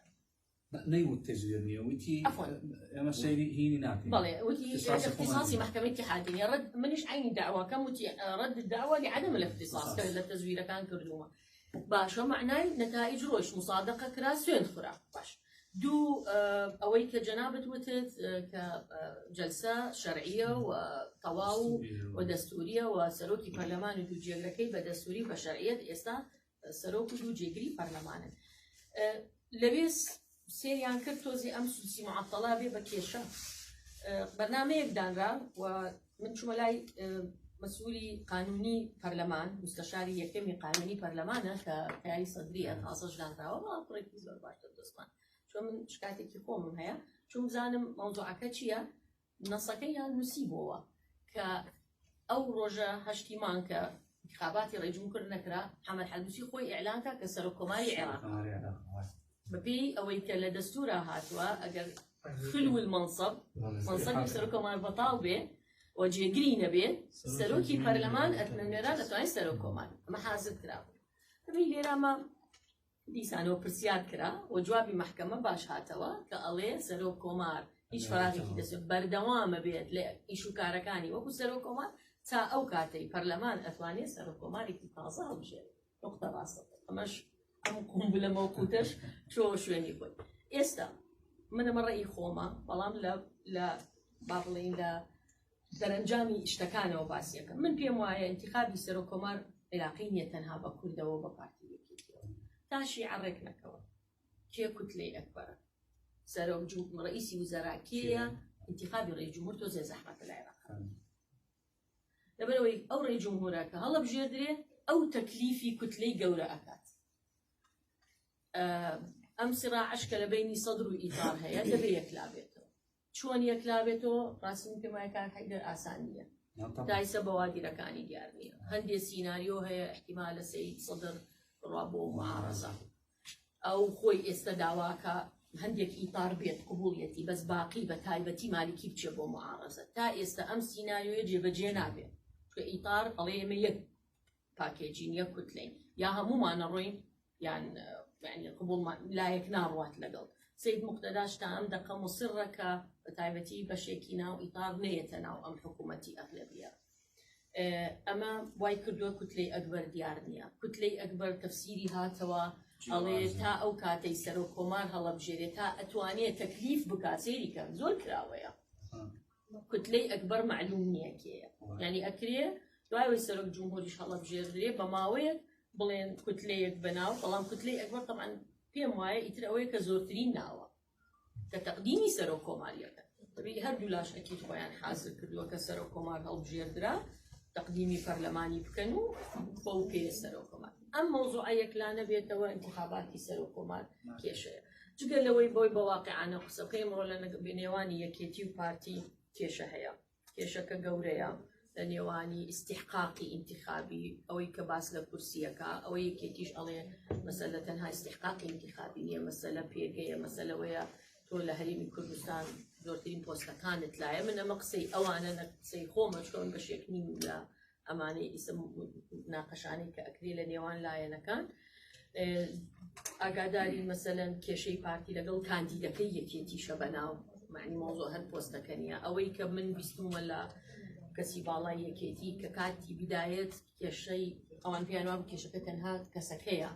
نيو التزوير نية وتي عفوا يا مسيري هيني ناكي بلى وتي اختصاصي محكمة اتحادية رد منش عين دعوة كم وتي رد الدعوة لعدم الاختصاص كلا التزوير كان كردوما باش معناه نتائج روش مصادقة كرا سوين خرا باش دو أويك جنابة وتت كجلسة شرعية وطواو ودستورية وسروكي برلمان ودو جيغركي بدستوري بشرعية إستا سروك دو جيغري برلمان لبيس سيريان كرتوزي أمس معطلة بكيشة برنامج دانرا ومن شملاي مسؤولي قانوني برلمان مستشاري يكمي قانوني برلمانه كتاري صدرية خاصة دانرا وما طريقي زور باش تدرسمان شو من شكاتي كوم هيا شو مزانم موضوعك تشيا نصكيا نسيبوا أو رجا هشتيمان كانتخاباتي رئيس جمهور نكرا محمد حلبوسي خوي إعلانك كسرو كوماري عراق ببي أويك لدستورة هاتوا أجر خلو المنصب منصب سرو كومار بطاو به وجيجرين به سروكي برلمان أتمنى أتواني سرو كومار ما حاسد كرا ببي ليرا ما دیسانەوە پرسیار کرا و جوابی محکەمە باش هاتەوە کە ئەڵێ سەرۆک کۆمار هیچ فەراغێکی دەسێت بەردەوامە بێت لە ئیش و کارەکانی وەکو سەرۆک کۆمار تا ئەو کاتەی پەرلەمان ئەتوانێت سەرۆک کۆمارێکی تازە هەڵبژێت نقطە ڕاستە ئەمەش ئەم قومبلە مەوقوتەش چۆ شوێنی خۆی ئێستا منەمە ڕێی خۆمە بەڵام لە با بڵێن لە دەرەنجامی شتەکانەوە باسیەکە من پێم وایە انتخابی سەرۆک کۆمار عێراقی نیە تەنها بە کوردەوە بە پارتی تاشي عرك نكوا كي كتلة أكبر سروق رئيس وزراء كيا انتخابي رئيس جمهور توزيع زحمة العراق لبلوي أو رئيس جمهورك هلا بجدري أو تكليفي كتلة جورة أكاد أم صراع أشكال بيني صدر وإطار هيا تبي يكلابته شون يكلابته راسم كما كان حيدر آسانية دايسة بوادي ركاني ديارنية هندي سيناريو هي احتمال سيد صدر رابو معارضة أو خوي استدعواك هنديك إطار بيت قبوليتي بس باقي بتايبتي مالكي بتشبه معارضة تا أم سيناريو يجب جنابه إطار عليه يك باكيجين يك كتلين يا همو ما نروين يعني قبول ما لا يكنا روات لقل سيد مقتداش تام دقة مصرك بتايبتي بشيكينا وإطار نيتنا وأم حكومتي أغلبية أما واي كردوا كتلة أكبر ديارنيا كتلة أكبر تفسيري هاتوا على تا أو كاتي سرو كومار هلا بجري تا أتوانية تكليف بكاسيري كان زول كراويا كتلة أكبر معلومية كيا يعني أكريه دواي سرو جمهوريش هلا بجري بماوي بلين كتلة بناو طالما كتلة أكبر طبعا بيم واي يتراوي كزورترين ناوا كتقديمي سرو كومار يكن طبيعي هردولاش أكيد خويا حاصل كردوا كسرو كومار هلا بجري تقديمي برلماني بكنو فوق السروكمات ئەم مۆزوعە یەکلانە بێتەوە انتخاباتی سەر و کۆمار کێشەیە جگە لەوەی بۆی بە واقعانە قسەکەی ئەمڕۆ لە نێوانی یەکێتی و پارتی کێشە هەیە کێشەکە گەورەیە لە نێوانی استحقاقی انتخابی ئەوەی کە باس لە کورسیەکە ئەوەی یەکێتیش ئەڵێ مەسەلە تەنها استحقاقی انتخابی نییە مەسەلە پێگەیە مەسەلەوەیە تۆ لە هەرێمی کوردستان زۆرترین پۆستەکانت لایە من ئەمە قسەی ئەوانە نە قسەی خۆمە چۆن بەشێک نیم لە ئەمانەی ئیسم ناقەشانەی کە ئەکرێ لە نێوان لایەنەکان ئاگاداری مەسەلەن کێشەی پارتی لەگەڵ کاندیدەکەی یەکێتیشە بەناو معنی مۆزۆ هەر پۆستەکە نیە ئەوەی کە من بیستمە لە کەسی باڵای یەکێتی کە کاتی بدایەت کێشەی ئەوان پیانوا کێشەکە تەنها کەسەکەیە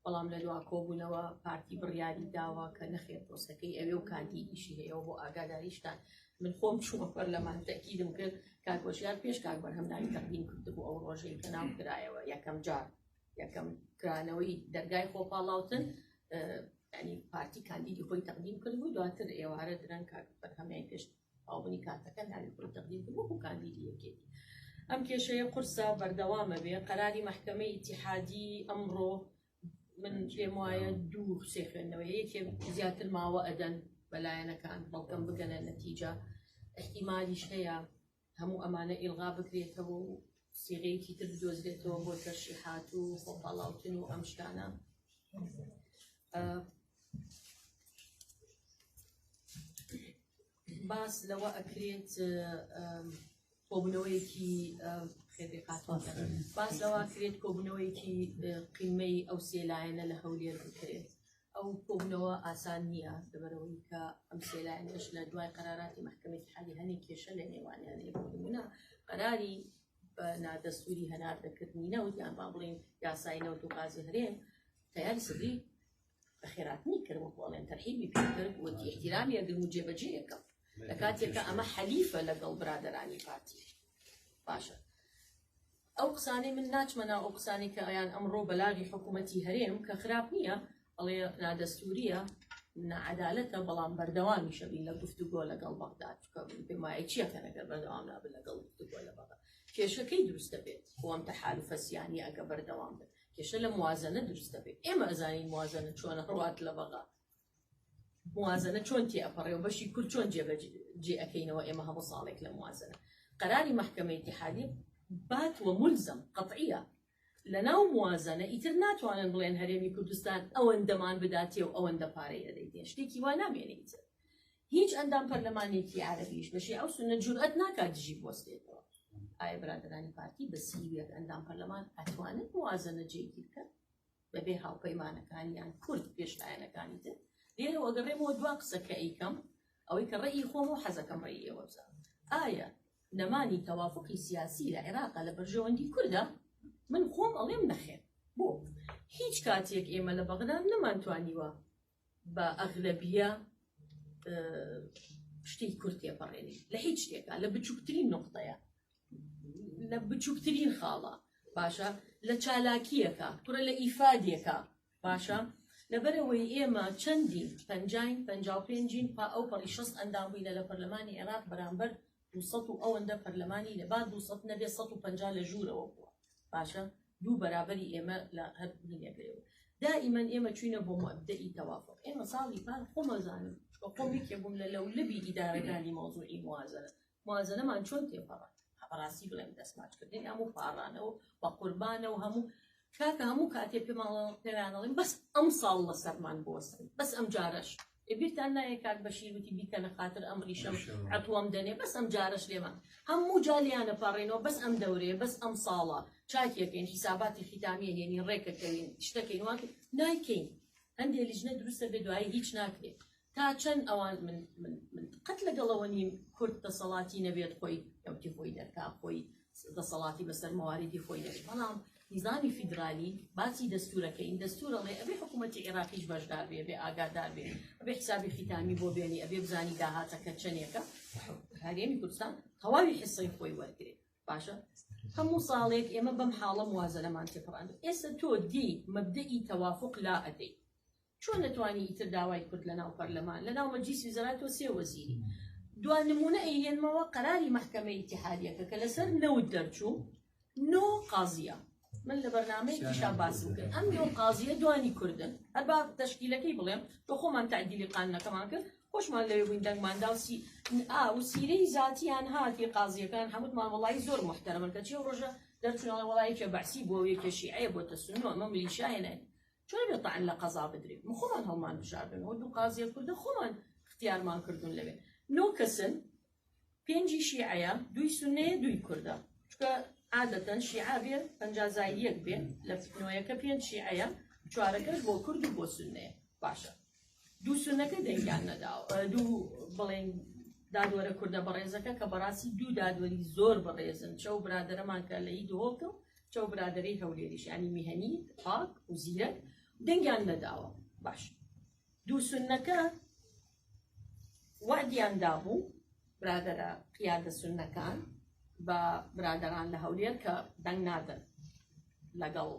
بەڵام لە دوا کۆبوونەوە پارتی بڕیاری داوە کە نەخێت پۆستەکەی ئەوێ و کاندیدیشی هەیە بۆ ئاگاداریشتان من خۆم چوومە پەرلەمان تەکیدم کرد کاکۆشیار پێش کاک بەرهەمدانی تەقدیم کردبوو ئەو ڕۆژەی کە ناو کرایەوە یەکەم جار یەکەم کرانەوەی دەرگای خۆپاڵاوتن ینی پارتی کاندیدی خۆی تەقدیم کردبوو دواتر ئێوارە درەنگ کاک بەرهەمیان پێش ئاوبنی کاتەکە ناوی خۆی تەقدیم کردبوو بۆ کاندیدی یەکێتی ئەم کێشەیە قورسە بەردەوامە بێ قەراری مەحکەمەی ئیتیحادی ئەمڕۆ من پێم وایە دوو سێ خوێندنەوەی یەکێ زیاتر ماوە ئەدەن بەلایەنەکان بەڵکەم بگەنە نەتیجە احتیمالیش هەیە هەموو ئەمانە ئیلغا بکرێتەوە و سیغەیەکی تر بدۆزرێتەوە بۆ تەرشیحات و خۆپاڵاوتن و ئەم شتانە باس لەوە ئەکرێت کۆبوونەوەیەکی باس لەوە کرێت کۆبوونەوەیەکی قیمەی ئەو سێلایەنە لە هەولێر بکرێت ئەو کۆبوونەوە ئاسان نییە لەبەرەوەی کە ئەم سێلایەنەش لە دوای قەراراتی مەحکەمەی ئیتیحادی هەنێک کێشە لە نێوانیانەیە بۆ نمونە قەراری بە نادەستوری هەناردەکردنی نەوت یان با بڵێن یاسای نەوت و غازی هەرێم تەیاری سەدری بە خێراتنی کرد وەکو ئەڵێن تەرحیبی پێکرد وەتی احتیرامی ئەگرم و جێبەجێیەکەم لە کاتێککە ئەمە حەلیفە لەگەڵ برادەرانی پارتی باشە ئەو قسانەی من ناچمە ناو ئەو قسانی کە ئەیان ئەمڕۆ بەلاغی حکوومەتی هەرێم کە خراپ نییە ئەڵێ نادەستوریە نەعەدالەتە بەڵام بەردەوامیشە بین لە گفتوگۆ لەگەڵ بەغداد پێم وایە چیەکە نەگەر بەردەوام نابن لەگەڵ گفتوگۆ لە بەغداد کێشەکەی دروستە بێت خۆم تەحالوفە سیانی ئەگە بەردەوام بێت کێشە لە موازنە دروستە بێت ئێمە ئەزانین موازنە چۆنە ڕوات لە بەغا موازنە چۆن تێئەپەڕێ و بەشی کورد چۆن جێ ئەەکەینەوە ئێمە هەموو ساڵێک لە موازنە قەراری مەحکەمەی ئیتیحادی باتوە ملزم قەطعیە لە ناو موازنە ئیتر ناتوانن بڵێن هەرێمی کوردستان ئەوەندەمان بداتێ و ئەوەندە پارەی ئەدەیتێ شتێکی وا نامێنێت هیچ ئەندام پەرلەمانێکی عەرەبیش بەشی ئەو سونە جورئەت ناکات دژی بوەستێتەوە ئایا برادرانی پارتی بە سیویەک ئەندام پەرلەمان ئەتوانن موازنە جێگیر بکەن بەبێ هاوپەیمانەکانیان کورد پێشلایەنەکانی تر لێرەوە گەڕێمەوە دوا قسەکە ئەیکەم ئەوەی کە ڕێی خۆم و حەزەکەم ڕێی ئێوە بزانم ئایا نەمانی تەوافقی سیاسی لە عێراقا لە بەرژەوەندی کوردە من خۆم ئەڵێم نەخێر بۆ هیچ کاتێک ئێمە لە بەغداد نەمانتوانیوە بە ئەغلەبیە شتێک کورد تێپەڕێنی لە هیچ شتێکە لە بچووکترین نقطەیە لە بچووکترین خاڵە باشە لە چالاکیەکە پڕە لە ئیفادێکە باشە لەبەرەوەی ئێمە چەندین پەنجاین 55 پا ئەو پەڕی 6 ئەندام بووینە لە پەرلەمانی عێراق بەرامبەر 200 و ئەوەندە پەرلەمانی لە بعد 200 نەبێ 150 لە ژوورەوە بووە باشە دوو بەرابەری ئێمە لە هەر بینێگرەوە دائیمەن ئێمە چوینە بۆ مەبدەئی تەوافق ئێمە ساڵی پار خۆمەزانم خۆم یەکێ بووم لە لەولەبی ئیدارەکانی مۆزوعی موازنەمان چۆن تێپەڕات بەڕاستی بڵێم دەستماچکردنی هەموو پاڕانەوە بە قوربانە و هەموو کاکە هەموو کاتێ پێیانڵێن بەس ئەم ساڵ لە سەرمان بۆستن بەس ئەم جارەش بیرتان نایە کاک بەشیر وتی بیکەنە خاتر ئەمریشەم عەتوەم دەنێ بەس ئەم جارەش لێمان هەموو جالیانە پاڕێنەوە بەس ئەم دەورەیە بەس ئەم ساڵە چاکێکین حیساباتی ختامیە هێنی ڕێکەکەوین شتەکەین وان نایکەین هەندێک لیژنە دروستە بێ دوایی هیچ ناکرێت تا چەند ئەوان من قەت لەگەڵەوە نیم کورد دەسەڵاتی نەبێت خۆی ئەوتی خۆی دەرکا خۆی دەسەڵاتی بەسەر مەواردی خۆی دەبێت بەڵام نظامی فیدرالی باسی دەستورەکەین دەستورەڵێ ئەبێ حکوومەتی عێراقیش بەشدار بێ بێ ئاگادار بێ ئەبێ حسابی ختامی بۆ بێنی ئەبێ بزانی داهاتەکە چەندێکە هەرێمی کوردستان تەواوی حیسەی خۆی وەرگرێت باشە هەموو ساڵێک ئێمە بەم حاڵە موازنەمان تێپەڕاند ئێستا تۆ دی مەبدەئی تەوافق لا ئەدەی چۆن نەتوانی ئیتر داوای کورد لە ناو پەرلەمان لە ناو مەجلیس ویزارات تۆ سێ وەزیری دوان نمونە ئەیهێنمەوە قەراری مەحکەمەی ئیتیحادیەکە کە لەسەر نەوت دەرچوو نۆ قازیە من لە بەرنامەیەکیشان باسم کرد ئەم یۆ قازیە دوانی کوردن هەر با تەشکیلەکەی بڵێم تۆ خۆمان تعدیلی قانونەکەمان کرد خۆشمان لەوێ بووین دەنگماندا و سیرەی زاتیان هاتی قازیەکان هەمووتمان وەڵی زۆر محتەرەمن کە چی ڕۆژە دەرچوونەوە وڵایەکە بەعسی بۆ یەکە شیعەیە بۆتە سونی و ئەمە ملیشایەنە چۆن بێت تەعەن لە قەزا بدرێت خۆمان هەڵمان بژاردنەوە دوو قازیە کوردە خۆمان اختیارمان کردوون لەوێ نۆ کەسن پێنجی شیعەیە دوی سونەیە دوی کوردە چکە عادەتەن شیعە بێ پەنجازاییەک بێ لە نۆیەکە پێنج شیعەیە چوارەکەش بۆ کورد و بۆ سونەیە باشە دوو سونەکە دەنگیان نەداوە دوو بڵێن دادوەرە کوردە بەڕێزەکە کە بەڕاستی دوو دادوەری زۆر بەڕێزن چەو برادەرەمان کە لە ئید هۆڵکە و چەو برادەرەی هەولێریش ینی میهەنی پاک و زیرەک دەنگیان نەداوە باش دوو سونەکە وعدیان دابوو برادەرە قیادە سونەکان بە برادەران لە هەولێر کە دەنگ نادەن لەگەڵ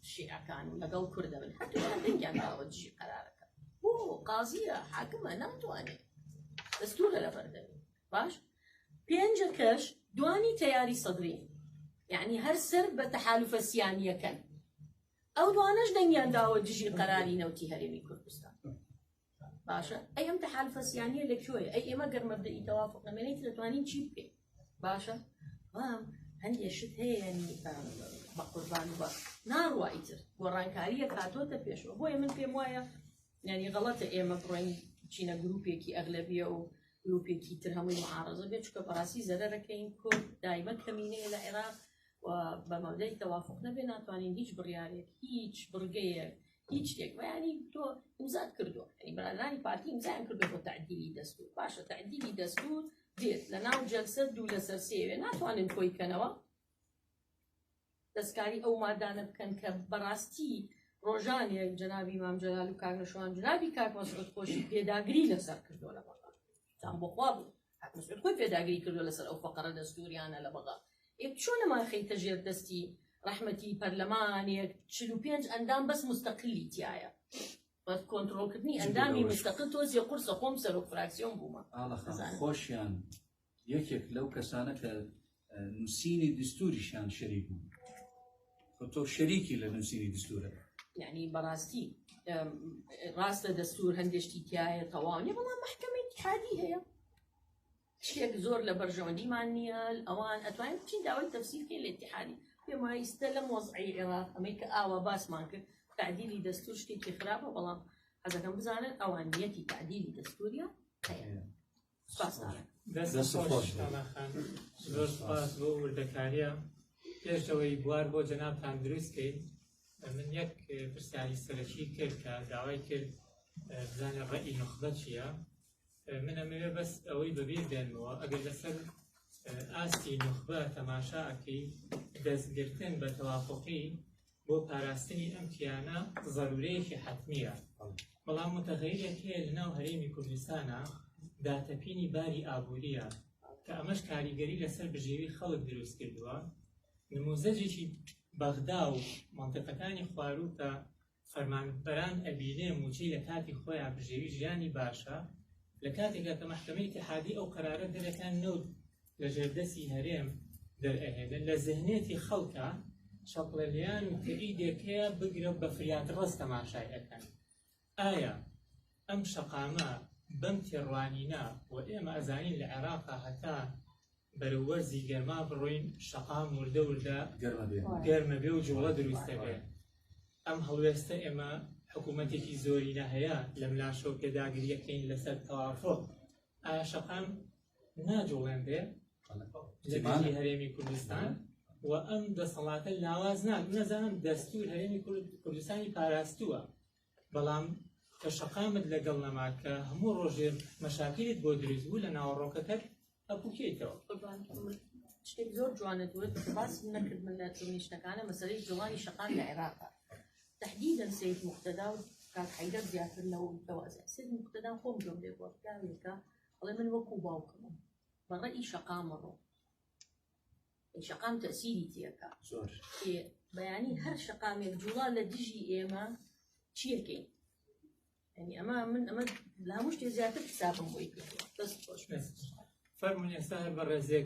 شیعەکان و لەگەڵ کوردە بن هەتویان دەنگیان داوە دژی قەرارەکە بۆ قازیە حاکمە ناتوانێت دەستورە لە بەردەوی باش پێنجەکەش دوانی تەیاری سەدری یعنی هەر سەر بە تەحالوفە سیانیەکەن ئەو دوانەش دەنگیان داوە دژی قەراری نەوتی هەرێمی کوردستان باشە ئەی ئەم تەحالوفە سیانیە لەکوێیە ئەی ئێمە گەر مەبدەئی تەوافق نەمێنێت دەتوانین چی بکەین باشە هەندێک شت هەیە ینی بە قوربان بە ناڕوایتر گۆڕانکاریە کاتۆتە پێشەوە بۆیە من پێم وایە ینی غەڵەتە ئێمە بڕۆین چینە گروپێکی ئەغلەبیە و گروپێکی تر هەمووی معارەزە بێت چکە بەڕاستی زەرەرەکەین کورد دایمە کەمینەیە لە عێراق و بە مەودەی تەوافق نەبێ ناتوانین هیچ بڕیارێک هیچ بڕگەیەک هیچ شتێک بەیانی تۆ ئیمزات کردووە ینی بەرادرانی پارتی ئیمزایان کردووە بۆ تعدیلی دەستور باشە تعدیلی دەستور دێت لە ناو جەلسە دوو لەسەر سێوێ ناتوانن کۆی کەنەوە دەستکاری ئەو مادانە بکەن کە بەڕاستی ڕۆژانێک جەنابی مام جەلال و کاگنەشوان جنابی کاک مەسعود خۆشی پێداگری لەسەر کردووە لە بەغا تام بۆخوا بوو کاک مەسعود خۆی پێداگری کردووە لەسەر ئەو فەقەرە دەستوریانە لە بەغا چۆنەمان خەیتە ژێر دەستی ڕەحمەتی پەرلەمانێک 45 ئەندام بەس مستەقلی تایە بەس کۆنتڕۆڵکردنی ئەندامی مستەقل تۆزیە قورسە خۆم سەرۆک فراکسیۆن بوومە خۆشیان یەکێک لەو کەسانە کە نووسینی دستوریشان شەریک بوو تۆ شەریکی لە نووسینی دستورە یعنی بەڕاستی ڕاستە دەستور هەندێشتی تایە تەواوی بەڵام محکەمەی اتحادی هەیە شتێک زۆر لە بەرژەوەندیمان نییە ئەوان ئەتوانین بچین داوای تەفسیرکەی لە اتحادی پێم وایە ئێستا لەم وەزعی عێراق ئەمەی کە ئاوا باسمان کرد تعدیلی دەستور شتێکی خراپە بەڵام حەزەکەم بزانن ئەوانیەتی تعدیلی دەستوریە هەیە سپاس زۆر سپاس بۆ وردەکاریە پێشەوەی بوار بۆ جەنابتان دروستکەین من یەک پرسیاری سەرەکی کرد کە داوای کرد بزانێ ڕەئی نخبە چییە من ئەمەوێ بەس ئەوەی بەبیر دێنەوە ئەگەر لەسەر ئاستی نخبە تەماشاکەی دەستگرتن بە تەوافقی بۆ پاراستنی ئەم کیانە ضرورەیەکی حتمیە بەڵام متغیرێک هەیە لەناو هەرێمی کوردستانە داتەپینی باری ئابووریە کە ئەمەش کاریگەری لەسەر بژێوی خەڵک دروست کردووە نموزەجێکی بەغدا و منطقەکانی خواروکە فەرمانبەران ئەبینێ موچەی لە کاتی خۆیان بژێوی ژیانی باشە لە کاتێکە کە مەحکەمەی اتحادی ئەو قەرارە دەرەکان نەوت لە ژێردەستی هەرێم دەرئەهێنن لە ذهنێتی خەڵکە شەپڵەلیان و تەئیدێکەیە بگرە بە فریات ڕست تەماشای ئەکەن ئایا ئەم شەقامە بەم تێڕوانینە و ئێمە ئەزانین لە عێراقا هەتا بەرەوەرزی گەرما بڕۆین شەقام وردە وردە گەرمە بێ و جوڵە دروستە بێ ئەم هەڵوێستە ئێمە حکوومەتێکی زۆرینە هەیە لە ملاشۆ پێداگریەکەین لەسەر تەوافق ئایا شەقام ناجوڵێن بێ لە بەری هەرێمی کوردستان و ئەم دەسەڵاتە لاواز نازانم دەستور هەرێمی کوردستانی پاراستووە بەڵام کە شەقامت لەگەڵ نەما کە هەموو ڕۆژێ مەشاکلت بۆ دروست بوو لە ناوەڕۆکەکەت ئەپوکێتەوە شتێک زۆر جوانە دوێت باس نەکرد من لە تونیشتەکانە مەسەلەی جوڵانی شەقام لە عێراقا تحديدا سيد مقتدى كان حيدر زياتر لو توازع سيد مقتدى خۆم جۆم لێ بۆ پیاوێکە بەڵێ من وەکو باوکمم بە ڕەئی شەقامەڕۆ شەقام تەسیری تێکە زۆر بەیانی هەر شەقامێک جوڵا لە دژی ئێمە چیەکەین ینی ئەمە من ئەمە لە هەموو شتێ زیاتر حسابم بۆی کردووە دەست خۆش فەرموون ئێستا هەر بە ڕێزێک